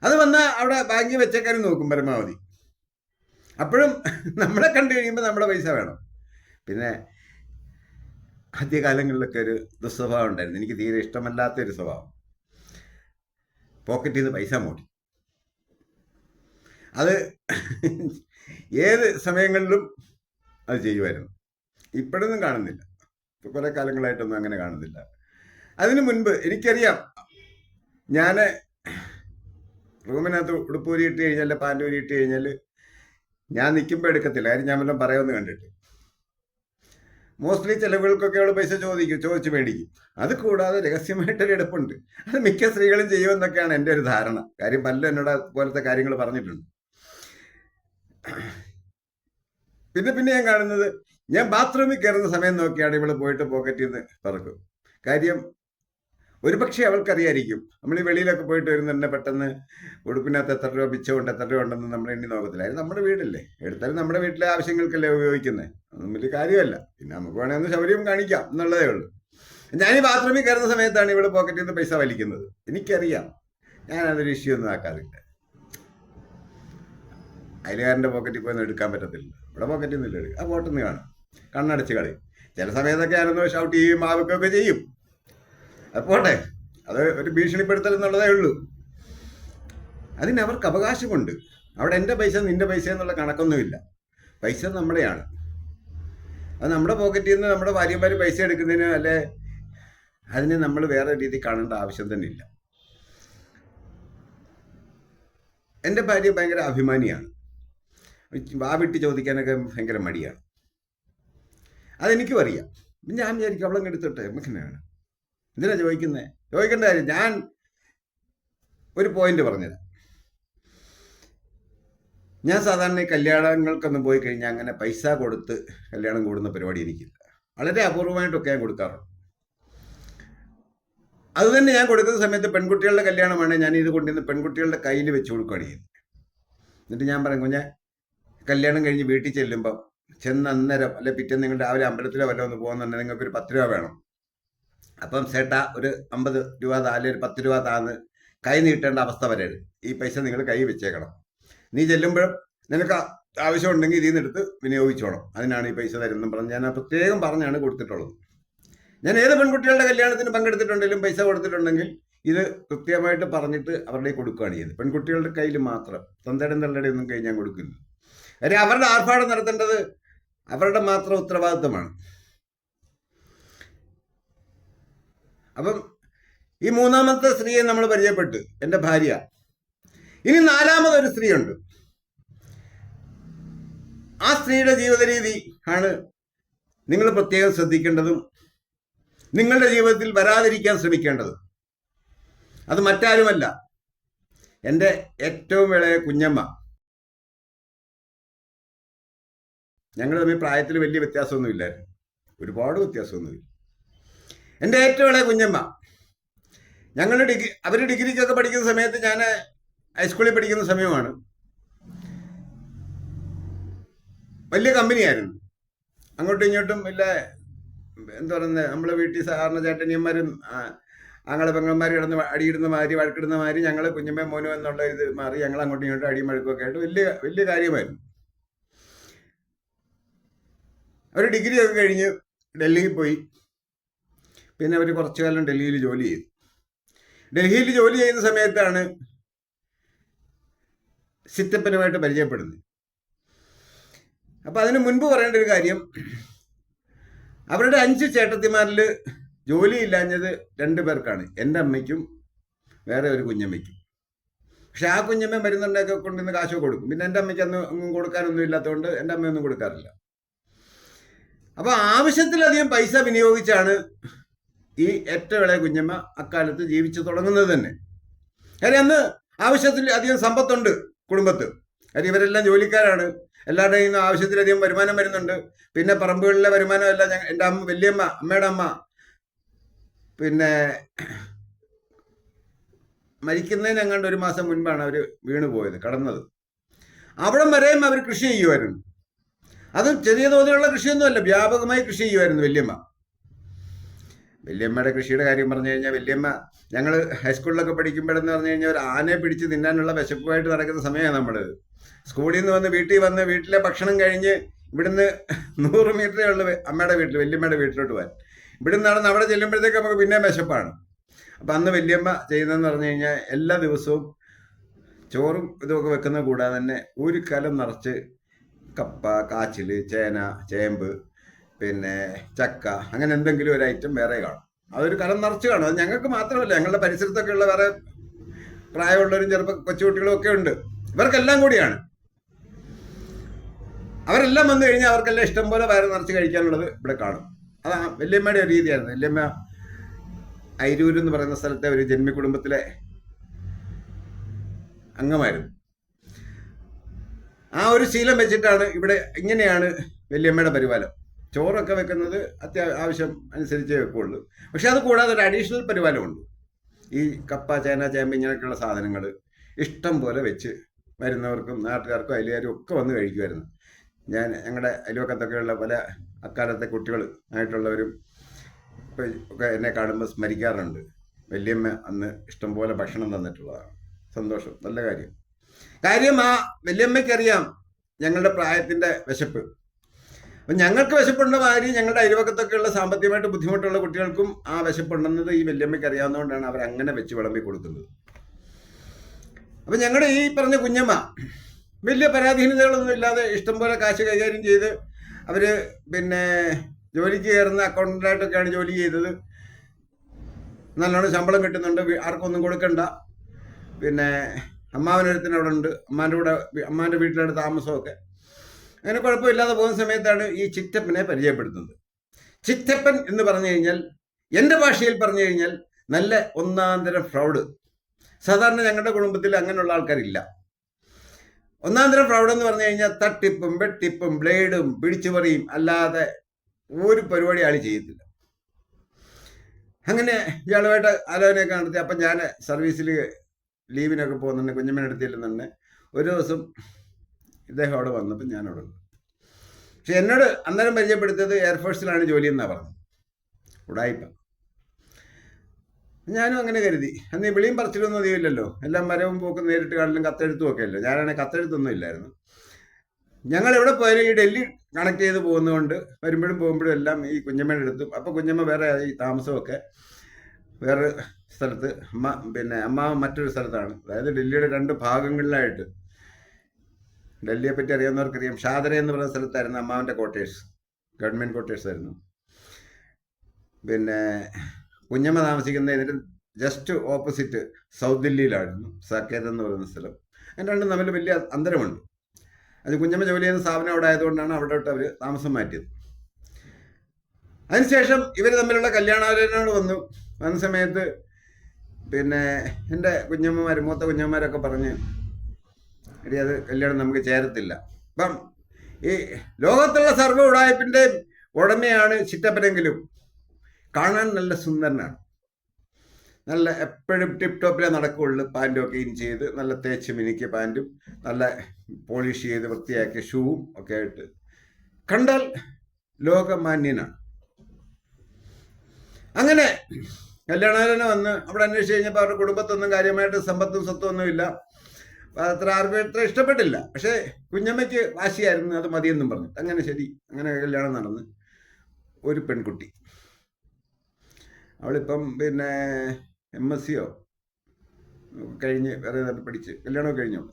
അത് വന്നാൽ അവിടെ ബാങ്കിൽ വെച്ചേക്കാനും നോക്കും പരമാവധി. അപ്പോഴും നമ്മളെ കണ്ടു കഴിയുമ്പോൾ നമ്മുടെ പൈസ വേണം. പിന്നെ ആദ്യകാലങ്ങളിലൊക്കെ ഒരു ദുസ്വഭാവം ഉണ്ടായിരുന്നു, എനിക്ക് തീരെ ഇഷ്ടമല്ലാത്തൊരു സ്വഭാവം. പോക്കറ്റിൽ നിന്ന് പൈസ മൂടി. അത് ഏത് സമയങ്ങളിലും അത് ചെയ്യുമായിരുന്നു. ഇപ്പോഴൊന്നും കാണുന്നില്ല. ഇപ്പോൾ കുറേ കാലങ്ങളായിട്ടൊന്നും അങ്ങനെ കാണുന്നില്ല. അതിനു മുൻപ് എനിക്കറിയാം, ഞാൻ റൂമിനകത്ത് ഉടുപ്പൂരിയിട്ട് കഴിഞ്ഞാൽ പാൻറ്റൂരിയിട്ട് കഴിഞ്ഞാൽ ഞാൻ നിൽക്കുമ്പോൾ എടുക്കത്തില്ല. കാര്യം ഞാൻ വല്ലതും പറയുമെന്ന് കണ്ടിട്ട്. മോസ്റ്റ്ലി ചിലവുകൾക്കൊക്കെ അവൾ പൈസ ചോദിച്ച് മേടിക്കും. അത് കൂടാതെ രഹസ്യമായിട്ടൊരു എടുപ്പുണ്ട്. അത് മിക്ക സ്ത്രീകളും ചെയ്യുമെന്നൊക്കെയാണ് എൻ്റെ ഒരു ധാരണ. കാര്യം പലരും എന്നോട് പോലത്തെ കാര്യങ്ങൾ പറഞ്ഞിട്ടുണ്ട്. പിന്നെ ഞാൻ കാണുന്നത്, ഞാൻ ബാത്റൂമിൽ കയറുന്ന സമയം നോക്കിയാണ് ഇവള് പോയിട്ട് പോക്കറ്റിൽ നിന്ന് പറക്കും. കാര്യം ഒരുപക്ഷെ അവൾക്കറിയായിരിക്കും നമ്മൾ ഈ വെളിയിലൊക്കെ പോയിട്ട് വരുന്നുണ്ട്, പെട്ടെന്ന് ഉടുപ്പിനകത്ത് എത്ര രൂപ മിച്ചമുണ്ട്, എത്ര രൂപ ഉണ്ടെന്ന് നമ്മൾ എണ്ണി നോക്കത്തില്ല. അത് നമ്മുടെ വീടല്ലേ, എടുത്താലും നമ്മുടെ വീട്ടിലെ ആവശ്യങ്ങൾക്കല്ലേ ഉപയോഗിക്കുന്നത്. അതൊന്നും വലിയ കാര്യമല്ല. പിന്നെ നമുക്ക് വേണമെങ്കിൽ ഒന്ന് ശൗര്യം കാണിക്കാം എന്നുള്ളതേ ഉള്ളൂ. ഞാൻ ഈ ബാത്റൂമിൽ കയറുന്ന സമയത്താണ് ഇവിടെ പോക്കറ്റിൽ നിന്ന് പൈസ വലിക്കുന്നത്. എനിക്കറിയാം, ഞാനതൊരു ഇഷ്യൂ ഒന്നും ആക്കാറില്ല. അയലുകാരൻ്റെ പോക്കറ്റിൽ പോയി എടുക്കാൻ പറ്റത്തില്ല. ഇവിടെ പോക്കറ്റിൽ നിന്നില്ല എടുക്കുക. ആ പോട്ടെന്ന് കാണും, കണ്ണടച്ച് കളി. ചില സമയത്തൊക്കെ ഞാനൊന്ന് ഷൗട്ട് ചെയ്യും, ആവൊക്കെ ചെയ്യും. അത് പോട്ടെ, അത് ഒരു ഭീഷണിപ്പെടുത്തൽ എന്നുള്ളതേ ഉള്ളൂ. അതിനവർക്ക് അവകാശമുണ്ട്. അവിടെ എൻ്റെ പൈസ നിൻ്റെ പൈസ എന്നുള്ള കണക്കൊന്നുമില്ല. പൈസ നമ്മുടെയാണ്. അത് നമ്മുടെ പോക്കറ്റിൽ നിന്ന് നമ്മുടെ ഭാര്യമാർ പൈസ എടുക്കുന്നതിന് അല്ലെ അതിനെ നമ്മൾ വേറെ രീതി കാണേണ്ട ആവശ്യം തന്നെ ഇല്ല. എൻ്റെ ഭാര്യ ഭയങ്കര അഭിമാനിയാണ്. വാ വിട്ട് ചോദിക്കാനൊക്കെ ഭയങ്കര മടിയാണ്. അതെനിക്കും അറിയാം. ഞാൻ വിചാരിക്കും അവളങ്ങ് എടുത്തോട്ടെ, നമുക്കെന്നാണ് എന്തിനാ ചോദിക്കുന്നത്? ചോദിക്കേണ്ട കാര്യം. ഞാൻ ഒരു പോയിന്റ് പറഞ്ഞുതരാം. ഞാൻ സാധാരണ കല്യാണങ്ങൾക്കൊന്നും പോയി കഴിഞ്ഞാൽ അങ്ങനെ പൈസ കൊടുത്ത് കല്യാണം കൂടുന്ന പരിപാടി എനിക്കില്ല. വളരെ അപൂർവമായിട്ടൊക്കെ ഞാൻ കൊടുക്കാറുണ്ട്. അതുതന്നെ ഞാൻ കൊടുക്കുന്ന സമയത്ത് പെൺകുട്ടികളുടെ കല്യാണമാണ്, ഞാൻ ഇത് കൊണ്ടുവന്ന് പെൺകുട്ടികളുടെ കയ്യിൽ വെച്ച് കൊടുക്കുകയാണ് ചെയ്യുന്നത്. എന്നിട്ട് ഞാൻ പറയും, കുഞ്ഞെ കല്യാണം കഴിഞ്ഞ് വീട്ടിൽ ചെല്ലുമ്പം അന്നേരം അല്ലെ പിറ്റേന്ന് നിങ്ങൾ രാവിലെ അമ്പലത്തിലോ വല്ല ഒന്ന് പോകുന്നുണ്ടെങ്കിൽ നിങ്ങൾക്കൊരു 10 രൂപ വേണം. അപ്പം ചേട്ടാ ഒരു 50 രൂപ അല്ലെങ്കിൽ ഒരു 10 രൂപ താന്ന് കൈ നീട്ടേണ്ട അവസ്ഥ വരരുത്. ഈ പൈസ നിങ്ങൾ കൈ വെച്ചേക്കണം. നീ ചെല്ലുമ്പോഴും നിനക്ക് ആവശ്യമുണ്ടെങ്കിൽ ഇതിൽ നിന്ന് എടുത്ത് വിനിയോഗിച്ചോണം. അതിനാണ് ഈ പൈസ തരുന്നതെന്ന് പറഞ്ഞ് ഞാൻ പ്രത്യേകം പറഞ്ഞാണ് കൊടുത്തിട്ടുള്ളത്. ഞാൻ ഏത് പെൺകുട്ടികളുടെ കല്യാണത്തിന് പങ്കെടുത്തിട്ടുണ്ടെങ്കിലും പൈസ കൊടുത്തിട്ടുണ്ടെങ്കിൽ ഇത് കൃത്യമായിട്ട് പറഞ്ഞിട്ട് അവരുടെ കൊടുക്കുകയാണ് ചെയ്യുന്നത്. പെൺകുട്ടികളുടെ കയ്യിൽ മാത്രം, തന്തയുടെയും തള്ളയുടെയും ഒന്നും കൈ ഞാൻ കൊടുക്കില്ല. കാര്യം അവരുടെ ആർഭാടം നടത്തേണ്ടത് അവരുടെ മാത്രം ഉത്തരവാദിത്വമാണ്. അപ്പം ഈ മൂന്നാമത്തെ സ്ത്രീയെ നമ്മൾ പരിചയപ്പെട്ടു, എൻ്റെ ഭാര്യ. ഇനി 4മതൊരു സ്ത്രീയുണ്ട്. ആ സ്ത്രീയുടെ ജീവിത രീതി ആണ് നിങ്ങൾ പ്രത്യേകം ശ്രദ്ധിക്കേണ്ടതും നിങ്ങളുടെ ജീവിതത്തിൽ വരാതിരിക്കാൻ ശ്രമിക്കേണ്ടതും. അത് മറ്റാരുമല്ല, എൻ്റെ ഏറ്റവും ഇളയ കുഞ്ഞമ്മ. ഞങ്ങൾ തമ്മിൽ പ്രായത്തിൽ വലിയ വ്യത്യാസമൊന്നുമില്ലായിരുന്നു, ഒരുപാട് വ്യത്യാസമൊന്നുമില്ല. എൻ്റെ ഏറ്റവും ഇളയ കുഞ്ഞമ്മ. ഞങ്ങൾ അവർ ഡിഗ്രിക്കൊക്കെ പഠിക്കുന്ന സമയത്ത് ഞാൻ ഹൈസ്കൂളിൽ പഠിക്കുന്ന സമയമാണ്. വലിയ കമ്പനിയായിരുന്നു. അങ്ങോട്ടും ഇങ്ങോട്ടും വലിയ എന്താ പറയുന്നത്, നമ്മളെ വീട്ടിൽ സാധാരണ ചേട്ടനിയന്മാരും ആങ്ങളെ പെങ്ങന്മാർ കിടന്ന് അടിയിടുന്ന മാതിരി വഴക്കിടുന്ന മാതിരി ഞങ്ങൾ കുഞ്ഞമ്മ മോനും എന്നുള്ള ഇത് മാറി ഞങ്ങൾ അങ്ങോട്ടും ഇങ്ങോട്ടും അടിയും വഴക്കൊക്കെ ആയിട്ട് വലിയ വലിയ കാര്യമായിരുന്നു. അവർ ഡിഗ്രിയൊക്കെ കഴിഞ്ഞ് ഡൽഹിയിൽ പോയി. പിന്നെ അവർ കുറച്ചു കാലം ഡൽഹിയിൽ ജോലി ചെയ്തു. ഡൽഹിയിൽ ജോലി ചെയ്യുന്ന സമയത്താണ് സിറ്റപ്പനുമായിട്ട് പരിചയപ്പെടുന്നത്. അപ്പം അതിന് മുൻപ് പറയേണ്ട ഒരു കാര്യം, അവരുടെ 5 ചേട്ടത്തിമാരിൽ ജോലിയില്ലാഞ്ഞത് 2 പേർക്കാണ്. എൻ്റെ അമ്മയ്ക്കും വേറെ ഒരു കുഞ്ഞമ്മയ്ക്കും. പക്ഷെ ആ കുഞ്ഞമ്മ മരുന്നുണ്ടൊക്കെ കൊണ്ടുവന്ന് കാശൊക്കെ കൊടുക്കും. പിന്നെ എൻ്റെ അമ്മയ്ക്ക് ഒന്നും കൊടുക്കാനൊന്നും ഇല്ലാത്തതുകൊണ്ട് എൻ്റെ അമ്മയൊന്നും കൊടുക്കാറില്ല. അപ്പോൾ ആവശ്യത്തിലധികം പൈസ വിനിയോഗിച്ചാണ് ഈ ഏറ്റവും ഇളയ കുഞ്ഞമ്മ അക്കാലത്ത് ജീവിച്ചു തുടങ്ങുന്നത് തന്നെ. കാര്യം അന്ന് ആവശ്യത്തിൽ അധികം സമ്പത്തുണ്ട് കുടുംബത്ത്. കാര്യം ഇവരെല്ലാം ജോലിക്കാരാണ്. എല്ലാവരുടെയും നിന്ന് ആവശ്യത്തിലധികം വരുമാനം വരുന്നുണ്ട്. പിന്നെ പറമ്പുകളിലെ വരുമാനമല്ല. എൻ്റെ അമ്മ, വലിയമ്മ, അമ്മയുടെ അമ്മ പിന്നെ മരിക്കുന്നതിന് എങ്ങാണ്ട് 1 മാസം മുൻപാണ് അവർ വീണു പോയത്, കടന്നത്. അവിടം വരെയും അവർ കൃഷി ചെയ്യുമായിരുന്നു. അതും ചെറിയ തോതിലുള്ള കൃഷിയൊന്നുമല്ല, വ്യാപകമായി കൃഷി ചെയ്യുമായിരുന്നു വല്യമ്മ. വല്യമ്മയുടെ കൃഷിയുടെ കാര്യം പറഞ്ഞു കഴിഞ്ഞാൽ, വല്യമ്മ ഞങ്ങൾ ഹൈസ്കൂളിലൊക്കെ പഠിക്കുമ്പോഴെന്ന് പറഞ്ഞു കഴിഞ്ഞാൽ ഒരു ആനയെ പിടിച്ച് തിന്നാനുള്ള വിശപ്പുമായിട്ട് നടക്കുന്ന സമയമാണ് നമ്മൾ. സ്കൂളിൽ നിന്ന് വന്ന് വീട്ടിലെ ഭക്ഷണം കഴിഞ്ഞ് ഇവിടുന്ന് 100 മീറ്ററേ ഉള്ളൂ അമ്മയുടെ വീട്ടിൽ, വല്യമ്മയുടെ വീട്ടിലോട്ട് പോകാൻ. ഇവിടുന്ന് നടന്ന് അവിടെ ചെല്ലുമ്പോഴത്തേക്ക് നമുക്ക് പിന്നെ വിശപ്പാണ്. അപ്പം അന്ന് വല്യമ്മ ചെയ്യുന്നതെന്ന് പറഞ്ഞു കഴിഞ്ഞാൽ എല്ലാ ദിവസവും ചോറും ഇതുമൊക്കെ വെക്കുന്ന കൂടാതെ തന്നെ ഒരു കലം നിറച്ച് കപ്പ, കാച്ചിൽ, ചേന, ചേമ്പ്, പിന്നെ ചക്ക, അങ്ങനെ എന്തെങ്കിലും ഒരു ഐറ്റം വേറെ കാണും. അതൊരു കലം നിറച്ച് കാണും. അത് ഞങ്ങൾക്ക് മാത്രമല്ല, ഞങ്ങളുടെ പരിസരത്തൊക്കെ ഉള്ള വേറെ പ്രായമുള്ളവരും കൊച്ചുകുട്ടികളും ഒക്കെ ഉണ്ട്. ഇവർക്കെല്ലാം കൂടിയാണ്. അവരെല്ലാം വന്നു കഴിഞ്ഞാൽ അവർക്കെല്ലാം ഇഷ്ടം പോലെ വയറ് നിറച്ച് കഴിക്കാനുള്ളത് ഇവിടെ കാണും. അതാ വല്യമ്മയുടെ ഒരു രീതിയായിരുന്നു. വല്യമ്മ അയിരൂർ എന്ന് പറയുന്ന സ്ഥലത്തെ ഒരു ജന്മി കുടുംബത്തിലെ അംഗമായിരുന്നു. ആ ഒരു ശീലം വെച്ചിട്ടാണ് ഇവിടെ ഇങ്ങനെയാണ് വല്യമ്മയുടെ പരിപാലനം. ചോറൊക്കെ വെക്കുന്നത് ആവശ്യം അനുസരിച്ചേ വെക്കുള്ളൂ. പക്ഷെ അത് കൂടാതെ ഒരു അഡീഷണൽ പരിപാലനമുണ്ട്. ഈ കപ്പ, ചേന, ചേമ്പ് ഇങ്ങനെയൊക്കെയുള്ള സാധനങ്ങൾ ഇഷ്ടം പോലെ വെച്ച് വരുന്നവർക്കും നാട്ടുകാർക്കും അയലുകാരും ഒക്കെ വന്ന് കഴിക്കുമായിരുന്നു. ഞങ്ങളുടെ അയൽവക്കത്തൊക്കെയുള്ള പല അക്കാലത്തെ കുട്ടികൾ ആയിട്ടുള്ളവരും ഒക്കെ എന്നെ കാണുമ്പോൾ സ്മരിക്കാറുണ്ട്. വല്യമ്മ അന്ന് ഇഷ്ടംപോലെ ഭക്ഷണം തന്നിട്ടുള്ളതാണ്. സന്തോഷം, നല്ല കാര്യം. ആ വല്യമ്മയ്ക്കറിയാം ഞങ്ങളുടെ പ്രായത്തിൻ്റെ വിശപ്പ്. അപ്പം ഞങ്ങൾക്ക് വിശപ്പുണ്ട മാതിരി ഞങ്ങളുടെ അയൽവക്കത്തൊക്കെയുള്ള സാമ്പത്തികമായിട്ട് ബുദ്ധിമുട്ടുള്ള കുട്ടികൾക്കും ആ വിശപ്പുണ്ടെന്നത് ഈ വല്യമ്മയ്ക്ക് അറിയാവുന്നതുകൊണ്ടാണ് അവരങ്ങനെ വെച്ച് വിളമ്പി കൊടുക്കുന്നത്. അപ്പം ഞങ്ങളുടെ ഈ പറഞ്ഞ കുഞ്ഞമ്മ വലിയ പരാധീനതകളൊന്നും ഇല്ലാതെ ഇഷ്ടംപോലെ കാശ് കൈകാര്യം ചെയ്ത് അവർ പിന്നെ ജോലിക്ക് കയറുന്ന അക്കൗണ്ടൻ്റായിട്ടൊക്കെയാണ് ജോലി ചെയ്തത്. നല്ലോണം ശമ്പളം കിട്ടുന്നുണ്ട്, ആർക്കൊന്നും കൊടുക്കണ്ട. പിന്നെ അമ്മാവനൊരുത്തിന് അവിടെ ഉണ്ട്, അമ്മാൻ്റെ വീട്ടിലാണ് താമസമൊക്കെ. അങ്ങനെ കുഴപ്പമില്ലാതെ പോകുന്ന സമയത്താണ് ഈ ചിറ്റപ്പനെ പരിചയപ്പെടുത്തുന്നത്. ചിറ്റപ്പൻ എന്ന് പറഞ്ഞു കഴിഞ്ഞാൽ, എൻ്റെ ഭാഷയിൽ പറഞ്ഞു കഴിഞ്ഞാൽ, നല്ല ഒന്നാന്തരം ഫ്രൗഡ്. സാധാരണ ഞങ്ങളുടെ കുടുംബത്തിൽ അങ്ങനെയുള്ള ആൾക്കാരില്ല. ഒന്നാന്തരം ഫ്രൗഡ് എന്ന് പറഞ്ഞു കഴിഞ്ഞാൽ തട്ടിപ്പും വെട്ടിപ്പും ബ്ലേഡും പിടിച്ചുപറിയും അല്ലാതെ ഒരു പരിപാടി ആൾ ചെയ്യത്തില്ല. അങ്ങനെ ഇയാളുമായിട്ട് ആലോചനയൊക്കെ നടത്തി. അപ്പം ഞാൻ സർവീസിൽ ലീവിനൊക്കെ പോകുന്നുണ്ട്, കുഞ്ഞമ്മേനെ എടുത്തില്ലെന്നുണ്ട്. ഒരു ദിവസം ഇദ്ദേഹം അവിടെ വന്നപ്പോൾ ഞാനവിടെ ഉണ്ട്. പക്ഷെ എന്നോട് അന്നേരം പരിചയപ്പെടുത്തിയത് എയർഫോഴ്സിലാണ് ജോലി എന്നാണ് പറഞ്ഞത്. ഉടായിപ്പ. ഞാനും അങ്ങനെ കരുതി. അന്ന് ഈ വിളിയും പറച്ചിലൊന്നും അധികമില്ലല്ലോ. എല്ലാം മരവും പോക്കും നേരിട്ട് കാണലും കത്തെഴുത്തും ഒക്കെ അല്ലോ. ഞാനാണെങ്കിൽ കത്തെഴുത്തൊന്നും ഇല്ലായിരുന്നു. ഞങ്ങൾ എവിടെ പോയാലും ഈ ഡൽഹി കണക്ട് ചെയ്ത് പോകുന്നതുകൊണ്ട് വരുമ്പോഴും പോകുമ്പോഴും എല്ലാം ഈ കുഞ്ഞമ്മയുടെ അടുത്തും. അപ്പോൾ കുഞ്ഞമ്മ വേറെ ഈ താമസമൊക്കെ വേറെ സ്ഥലത്ത്, അമ്മ മറ്റൊരു സ്ഥലത്താണ്. അതായത് ഡൽഹിയുടെ 2 ഭാഗങ്ങളിലായിട്ട്. ഡൽഹിയെ പറ്റി അറിയാവുന്നവർക്കറിയാം. ഷാദര എന്ന് പറയുന്ന സ്ഥലത്തായിരുന്നു അമ്മാവൻ്റെ ക്വാർട്ടേഴ്സ്, ഗവൺമെൻറ് ക്വാർട്ടേഴ്സ് ആയിരുന്നു. പിന്നെ കുഞ്ഞമ്മ താമസിക്കുന്ന ഇതിന് ജസ്റ്റ് ഓപ്പോസിറ്റ് സൗത്ത് ദില്ലിയിലായിരുന്നു, സാക്കേത് എന്ന് പറയുന്ന സ്ഥലം. അതിന് രണ്ടും തമ്മിൽ വലിയ അന്തരമുണ്ട്. അത് കുഞ്ഞമ്മ ജോലി ചെയ്യുന്ന സ്ഥാപനം അവിടെ ആയതുകൊണ്ടാണ് അവിടോട്ട് അവർ താമസം മാറ്റിയത്. അതിനുശേഷം ഇവർ തമ്മിലുള്ള കല്യാണാലോചനയോട് വന്ന സമയത്ത് പിന്നെ എൻ്റെ മൂത്ത കുഞ്ഞമ്മമാരൊക്കെ പറഞ്ഞ്, എടി അത് കല്യാണം നമുക്ക് ചേരത്തില്ല. അപ്പം ഈ ലോകത്തുള്ള സർവ്വ ഉടായ്പിൻ്റെ ഉടമയാണ് ചിറ്റപ്പനെങ്കിലും കാണാൻ നല്ല സുന്ദരനാണ്. നല്ല എപ്പോഴും ടിപ്പ് ടോപ്പിലേ നടക്കുകയുള്ളൂ. പാൻറ്റും ഒക്കെ ഇൻ ചെയ്ത് നല്ല തേച്ച് മിനുക്കിയ പാൻറ്റും നല്ല പോളിഷ് ചെയ്ത് വൃത്തിയാക്കിയ ഷൂവും ഒക്കെ ആയിട്ട് കണ്ടാൽ ലോകമാന്യനാണ്. അങ്ങനെ കല്യാണാലോചന വന്ന് അവിടെ അന്വേഷിച്ച് കഴിഞ്ഞപ്പോൾ അവരുടെ കുടുംബത്തൊന്നും കാര്യമായിട്ട് സമ്പത്തും സ്വത്തും ഒന്നുമില്ല. ആർക്കും ഇത്ര ഇഷ്ടപ്പെട്ടില്ല. പക്ഷേ കുഞ്ഞമ്മയ്ക്ക് വാശിയായിരുന്നു, അത് മതിയെന്നും പറഞ്ഞു. അങ്ങനെ ശരി, അങ്ങനെ കല്യാണം നടന്ന് ഒരു പെൺകുട്ടി. അവളിപ്പം പിന്നെ MSc കഴിഞ്ഞ് വേറെ പഠിച്ച് കല്യാണമൊക്കെ കഴിഞ്ഞോളൂ.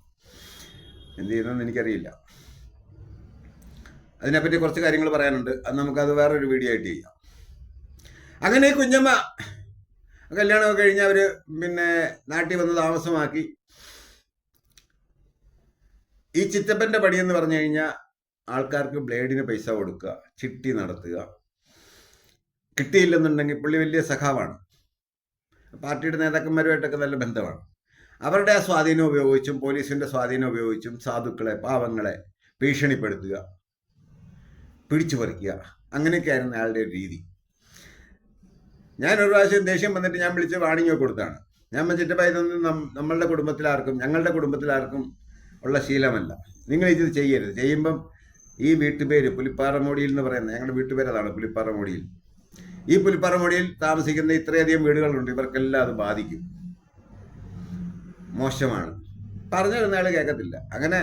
എന്ത് ചെയ്യുന്നതെന്ന് എനിക്കറിയില്ല. അതിനെപ്പറ്റി കുറച്ച് കാര്യങ്ങൾ പറയാനുണ്ട്. അത് നമുക്കത് വേറൊരു വീഡിയോ ആയിട്ട് ചെയ്യാം. അങ്ങനെ കുഞ്ഞമ്മ കല്യാണമൊക്കെ കഴിഞ്ഞ് അവർ പിന്നെ നാട്ടിൽ വന്ന് താമസമാക്കി. ഈ ചിറ്റപ്പൻ്റെ പണിയെന്ന് പറഞ്ഞു കഴിഞ്ഞാൽ ആൾക്കാർക്ക് ബ്ലേഡിന് പൈസ കൊടുക്കുക, ചിട്ടി നടത്തുക. കിട്ടിയില്ലെന്നുണ്ടെങ്കിൽ പുള്ളി വലിയ സഖാവാണ്, പാർട്ടിയുടെ നേതാക്കന്മാരുമായിട്ടൊക്കെ നല്ല ബന്ധമാണ്. അവരുടെ ആ സ്വാധീനം ഉപയോഗിച്ചും പോലീസിൻ്റെ സ്വാധീനം ഉപയോഗിച്ചും സാധുക്കളെ, പാവങ്ങളെ ഭീഷണിപ്പെടുത്തുക, പിടിച്ചു പറിക്കുക. അങ്ങനെയൊക്കെയായിരുന്നു അയാളുടെ ഒരു രീതി. ഞാനൊരു പ്രാവശ്യം ദേഷ്യം വന്നിട്ട് ഞാൻ വിളിച്ച് വാണിംഗ് കൊടുത്താണ്. ഞാൻ ചിറ്റപ്പ ഇതൊന്നും ഞങ്ങളുടെ കുടുംബത്തിലാർക്കും ഉള്ള ശീലമല്ല. നിങ്ങൾ ഇത് ചെയ്യരുത്. ചെയ്യുമ്പം ഈ വീട്ടുപേര് പുലിപ്പാറമോടിയിൽ എന്ന് പറയുന്നത്, ഞങ്ങളുടെ വീട്ടുപേര് അതാണ്, പുലിപ്പാറമോടിയിൽ. ഈ പുലിപ്പാറമോടിയിൽ താമസിക്കുന്ന ഇത്രയധികം വീടുകളുണ്ട്. ഇവർക്കെല്ലാം അത് ബാധിക്കും, മോശമാണ്. പറഞ്ഞു വരുന്ന ആൾ കേൾക്കത്തില്ല. അങ്ങനെ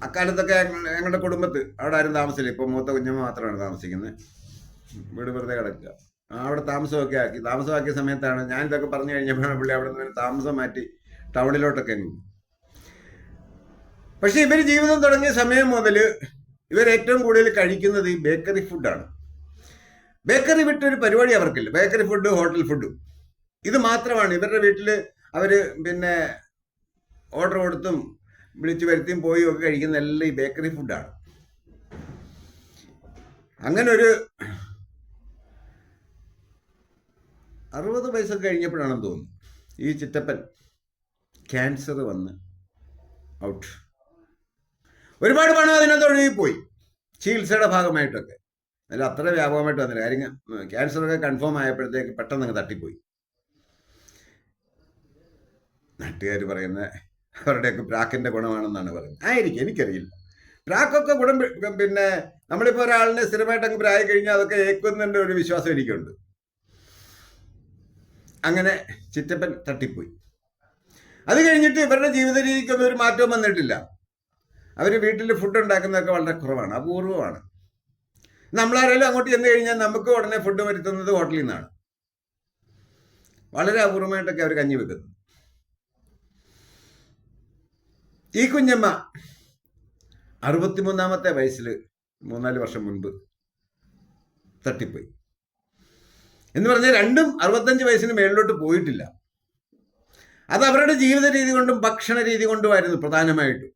അക്കാലത്തൊക്കെ ഞങ്ങളുടെ കുടുംബത്ത് അവിടെ ആരും താമസിച്ചില്ല. ഇപ്പം മൂത്ത കുഞ്ഞമ്മ മാത്രമാണ് താമസിക്കുന്നത്. വീട് വെറുതെ കിടക്കുക. അവിടെ താമസമാക്കിയ സമയത്താണ് ഞാനിതൊക്കെ പറഞ്ഞു കഴിഞ്ഞപ്പോഴാണ് പുള്ളി അവിടെ നിന്ന് താമസം മാറ്റി ടൗണിലോട്ടൊക്കെ പക്ഷെ ഇവർ ജീവിതം തുടങ്ങിയ സമയം മുതൽ ഇവർ ഏറ്റവും കൂടുതൽ കഴിക്കുന്നത് ഈ ബേക്കറി ഫുഡാണ്. ബേക്കറി വിട്ടൊരു പരിപാടി അവർക്കില്ല. ബേക്കറി ഫുഡ്, ഹോട്ടൽ ഫുഡും ഇത് മാത്രമാണ് ഇവരുടെ വീട്ടിൽ. അവർ പിന്നെ ഓർഡർ കൊടുത്തും വിളിച്ചു വരുത്തിയും പോയി ഒക്കെ കഴിക്കുന്ന എല്ലാം ഈ ബേക്കറി ഫുഡാണ്. അങ്ങനെ ഒരു 60 വയസ്സൊക്കെ കഴിഞ്ഞപ്പോഴാണെന്ന് തോന്നുന്നു ഈ ചിറ്റപ്പൻ ക്യാൻസർ വന്ന് ഔട്ട്. ഒരുപാട് പണം അതിനകത്ത് ഒഴുകിപ്പോയി ചികിത്സയുടെ ഭാഗമായിട്ടൊക്കെ. അല്ല അത്ര വ്യാപകമായിട്ട് വന്നില്ല. കാര്യം ക്യാൻസറൊക്കെ കൺഫേം ആയപ്പോഴത്തേക്ക് പെട്ടെന്ന് അങ്ങ് തട്ടിപ്പോയി. നാട്ടുകാർ പറയുന്ന അവരുടെയൊക്കെ പ്രാക്കിന്റെ ഗുണമാണെന്നാണ് പറയുന്നത്. ആയിരിക്കും, എനിക്കറിയില്ല. പ്രാക്കൊക്കെ ഗുണം പിന്നെ നമ്മളിപ്പോൾ ഒരാളിനെ സ്ഥിരമായിട്ട് അങ്ങ് പ്രായി കഴിഞ്ഞാൽ അതൊക്കെ ഏക്കുന്നതിൻ്റെ ഒരു വിശ്വാസം എനിക്കുണ്ട്. അങ്ങനെ ചിറ്റപ്പൻ തട്ടിപ്പോയി. അത് കഴിഞ്ഞിട്ട് ഇവരുടെ ജീവിത രീതിക്കൊന്നും ഒരു മാറ്റവും വന്നിട്ടില്ല. അവർ വീട്ടിൽ ഫുഡ് ഉണ്ടാക്കുന്നതൊക്കെ വളരെ കുറവാണ്, അപൂർവമാണ്. നമ്മളാരെങ്കിലും അങ്ങോട്ട് ചെന്ന് കഴിഞ്ഞാൽ നമുക്ക് ഉടനെ ഫുഡ് വരുത്തുന്നത് ഹോട്ടലിൽ നിന്നാണ്. വളരെ അപൂർവമായിട്ടൊക്കെ അവർ കഞ്ഞി വെക്കുന്നത്. ഈ കുഞ്ഞമ്മ 63-ാമത്തെ വയസ്സിൽ 3-4 വർഷം മുൻപ് തട്ടിപ്പോയി. എന്ന് പറഞ്ഞാൽ രണ്ടും 65 വയസ്സിന് മേളിലോട്ട് പോയിട്ടില്ല. അത് അവരുടെ ജീവിത രീതി കൊണ്ടും ഭക്ഷണ രീതി കൊണ്ടുമായിരുന്നു പ്രധാനമായിട്ടും.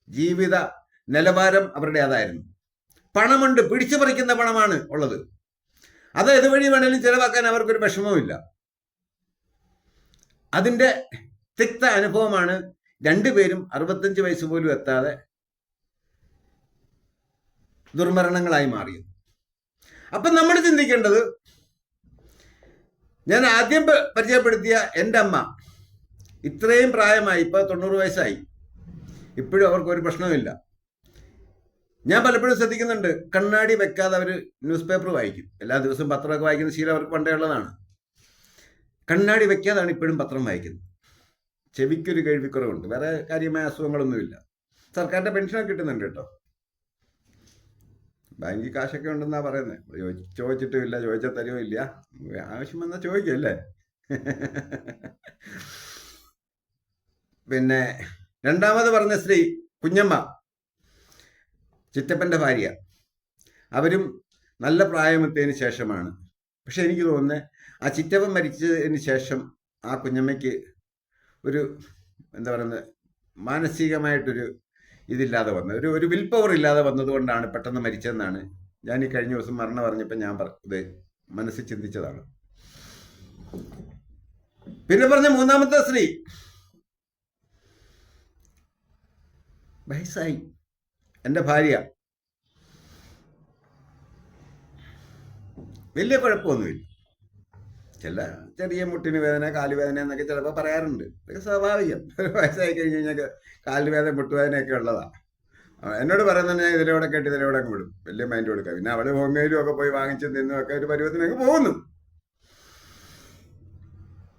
ജീവിത നിലവാരം അവരുടെ അതായിരുന്നു. പണമുണ്ട്, പിടിച്ചു പറിക്കുന്ന പണമാണ് ഉള്ളത്. അത് ഏതുവഴി വേണേലും ചെലവാക്കാൻ അവർക്കൊരു വിഷമവുമില്ല. അതിൻ്റെ തിക്ത അനുഭവമാണ് രണ്ടുപേരും 65 വയസ്സ് പോലും എത്താതെ ദുർമരണങ്ങളായി മാറിയത്. അപ്പം നമ്മൾ ചിന്തിക്കേണ്ടത്, ഞാൻ ആദ്യം പരിചയപ്പെടുത്തിയ എൻ്റെ അമ്മ ഇത്രയും പ്രായമായി, ഇപ്പോൾ 90 വയസ്സായി, ഇപ്പോഴും അവർക്കൊരു പ്രശ്നവുമില്ല. ഞാൻ പലപ്പോഴും ശ്രദ്ധിക്കുന്നുണ്ട്, കണ്ണാടി വെക്കാതെ അവർ ന്യൂസ് പേപ്പർ വായിക്കും. എല്ലാ ദിവസവും പത്രമൊക്കെ വായിക്കുന്ന ശീലം അവർക്ക് പണ്ടേ ഉള്ളതാണ്. കണ്ണാടി വെക്കാതാണ് ഇപ്പോഴും പത്രം വായിക്കുന്നത്. ചെവിക്കൊരു കേൾവിക്കുറവുണ്ട്, വേറെ കാര്യമായ അസുഖങ്ങളൊന്നുമില്ല. സർക്കാരിൻ്റെ പെൻഷനൊക്കെ കിട്ടുന്നുണ്ട് കേട്ടോ. ബാങ്കിൽ കാശൊക്കെ ഉണ്ടെന്നാ പറയുന്നത്. ചോദിച്ചിട്ടുമില്ല, ചോദിച്ചാൽ തരുമില്ല. ആവശ്യം വന്നാൽ ചോദിക്കല്ലേ. പിന്നെ രണ്ടാമത് പറഞ്ഞ സ്ത്രീ കുഞ്ഞമ്മ, ചിറ്റപ്പൻ്റെ ഭാര്യ. അവരും നല്ല പ്രായമെത്തിയതിന് ശേഷമാണ്. പക്ഷെ എനിക്ക് തോന്നുന്നത് ആ ചിറ്റപ്പൻ മരിച്ചതിന് ശേഷം ആ കുഞ്ഞമ്മയ്ക്ക് ഒരു എന്താ പറയുന്നത്, മാനസികമായിട്ടൊരു ഇതില്ലാതെ വന്നത്, ഒരു വിൽ പവർ ഇല്ലാതെ വന്നതുകൊണ്ടാണ് പെട്ടെന്ന് മരിച്ചതെന്നാണ് ഞാൻ ഈ കഴിഞ്ഞ ദിവസം മരണം പറഞ്ഞപ്പോൾ ഞാൻ ഇത് മനസ്സിൽ ചിന്തിച്ചതാണ്. പിന്നെ പറഞ്ഞ മൂന്നാമത്തെ സ്ത്രീ വയസ്സായി, എൻ്റെ ഭാര്യ. വലിയ കുഴപ്പമൊന്നുമില്ല. ചെറിയ മുട്ടിന് വേദന, കാലുവേദന എന്നൊക്കെ ചിലപ്പോൾ പറയാറുണ്ട്. അതൊക്കെ സ്വാഭാവികം. വയസ്സായി കഴിഞ്ഞ് കഴിഞ്ഞാൽ കാലുവേദന, മുട്ടുവേദനയൊക്കെ ഉള്ളതാണ്. എന്നോട് പറയുന്നത് ഞാൻ ഇതിലൂടെ കേട്ട് ഇതിലൂടെ അങ്ങ് വിടും, വലിയ മൈൻഡ് കൊടുക്കുക. പിന്നെ അവള് ഹോമിയോയിലും ഒക്കെ പോയി വാങ്ങിച്ചു നിന്നുമൊക്കെ ഒരു പരുവത്തിനൊക്കെ പോകുന്നു.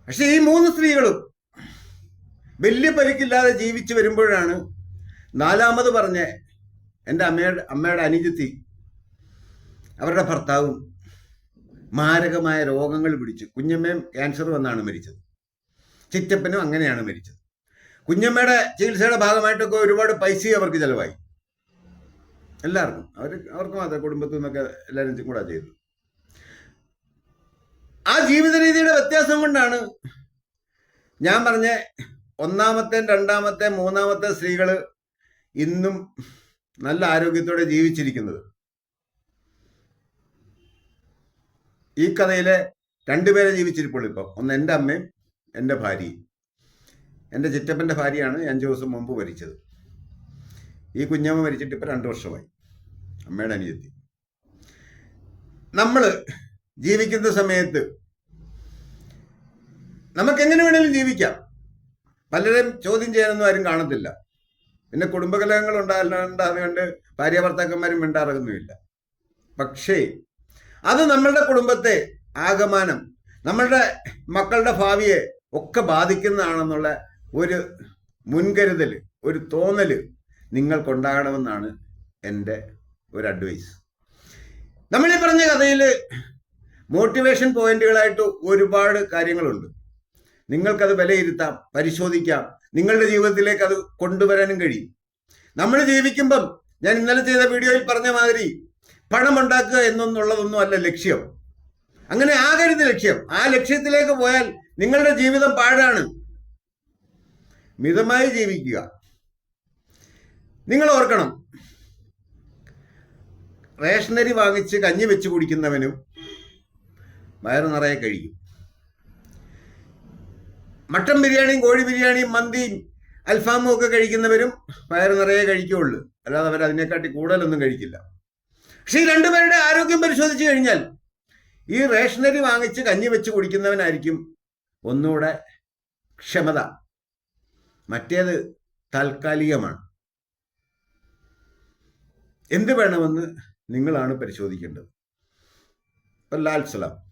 പക്ഷെ ഈ 3 സ്ത്രീകളും വലിയ പരിക്കില്ലാതെ ജീവിച്ചു വരുമ്പോഴാണ് നാലാമത് പറഞ്ഞ എൻ്റെ അമ്മയുടെ അനുജത്തി, അവരുടെ ഭർത്താവും മാരകമായ രോഗങ്ങൾ പിടിച്ചു. കുഞ്ഞമ്മയും ക്യാൻസർ വന്നാണ് മരിച്ചത്. ചിറ്റപ്പനും അങ്ങനെയാണ് മരിച്ചത്. കുഞ്ഞമ്മയുടെ ചികിത്സയുടെ ഭാഗമായിട്ടൊക്കെ ഒരുപാട് പൈസ അവർക്ക് ചിലവായി. എല്ലാവർക്കും, അവർക്ക് മാത്രം, കുടുംബത്തിൽ നിന്നൊക്കെ എല്ലാവരും കൂടെ ചെയ്തു. ആ ജീവിത രീതിയുടെ വ്യത്യാസം കൊണ്ടാണ് ഞാൻ പറഞ്ഞ 1-ാമത്തെ, 2-ാമത്തെ, 3-ാമത്തെ സ്ത്രീകൾ ഇന്നും നല്ല ആരോഗ്യത്തോടെ ജീവിച്ചിരിക്കുന്നത്. ഈ കഥയിലെ 2 പേരെ ജീവിച്ചിരിപ്പുള്ളൂ ഇപ്പം. ഒന്ന് എൻ്റെ അമ്മയും എൻ്റെ ഭാര്യയും. എൻ്റെ ചിറ്റപ്പൻ്റെ ഭാര്യയാണ് 5 ദിവസം മുമ്പ് മരിച്ചത്. ഈ കുഞ്ഞമ്മ മരിച്ചിട്ട് ഇപ്പം 2 വർഷമായി, അമ്മയുടെ അനിയത്തി. നമ്മൾ ജീവിക്കുന്ന സമയത്ത് നമുക്കെങ്ങനെ വേണേലും ജീവിക്കാം. പലരും ചോദ്യം ചെയ്യാനൊന്നും ആരും കാണത്തില്ല. പിന്നെ കുടുംബകലഹങ്ങൾ ഉണ്ടാകാറുണ്ട്, അതുകൊണ്ട് ഭാര്യ ഭർത്താക്കന്മാരും മിണ്ടാറൊന്നുമില്ല. പക്ഷേ അത് നമ്മളുടെ കുടുംബത്തെ ആകമാനം, നമ്മളുടെ മക്കളുടെ ഭാവിയെ ഒക്കെ ബാധിക്കുന്നതാണെന്നുള്ള ഒരു മുൻകരുതൽ, ഒരു തോന്നൽ നിങ്ങൾക്കുണ്ടാകണമെന്നാണ് എൻ്റെ ഒരു അഡ്വൈസ്. നമ്മളീ പറഞ്ഞ കഥയിൽ മോട്ടിവേഷൻ പോയിന്റുകളായിട്ട് ഒരുപാട് കാര്യങ്ങളുണ്ട്. നിങ്ങൾക്കത് വിലയിരുത്താം, പരിശോധിക്കാം, നിങ്ങളുടെ ജീവിതത്തിലേക്ക് അത് കൊണ്ടുവരാനും കഴിയും. നമ്മൾ ജീവിക്കുമ്പം ഞാൻ ഇന്നലെ ചെയ്ത വീഡിയോയിൽ പറഞ്ഞ മാതിരി പണമുണ്ടാക്കുക എന്നൊന്നുള്ളതൊന്നും അല്ല ലക്ഷ്യം. അങ്ങനെ ആകരുത് ലക്ഷ്യം. ആ ലക്ഷ്യത്തിലേക്ക് പോയാൽ നിങ്ങളുടെ ജീവിതം പാഴാണ്. മിതമായി ജീവിക്കുക. നിങ്ങൾ ഓർക്കണം, റേഷനറി വാങ്ങിച്ച് കഞ്ഞി വെച്ച് കുടിക്കുന്നവനും വയറ് നിറയെ കഴിക്കും. മട്ടൻ ബിരിയാണിയും കോഴി ബിരിയാണിയും മന്തിയും അൽഫാമും ഒക്കെ കഴിക്കുന്നവരും വയറ് നിറയെ കഴിക്കുകയുള്ളൂ. അല്ലാതെ അവർ അതിനെക്കാട്ടി കൂടുതലൊന്നും കഴിക്കില്ല. പക്ഷെ ഈ രണ്ടുപേരുടെ ആരോഗ്യം പരിശോധിച്ചു കഴിഞ്ഞാൽ ഈ റേഷനറി വാങ്ങിച്ച് കഞ്ഞി വെച്ച് കുടിക്കുന്നവനായിരിക്കും ഒന്നുകൂടെ ക്ഷമത. മറ്റേത് താൽക്കാലികമാണ്. എന്ത് വേണമെന്ന് നിങ്ങളാണ് പരിശോധിക്കേണ്ടത്. ലാൽ സലാം.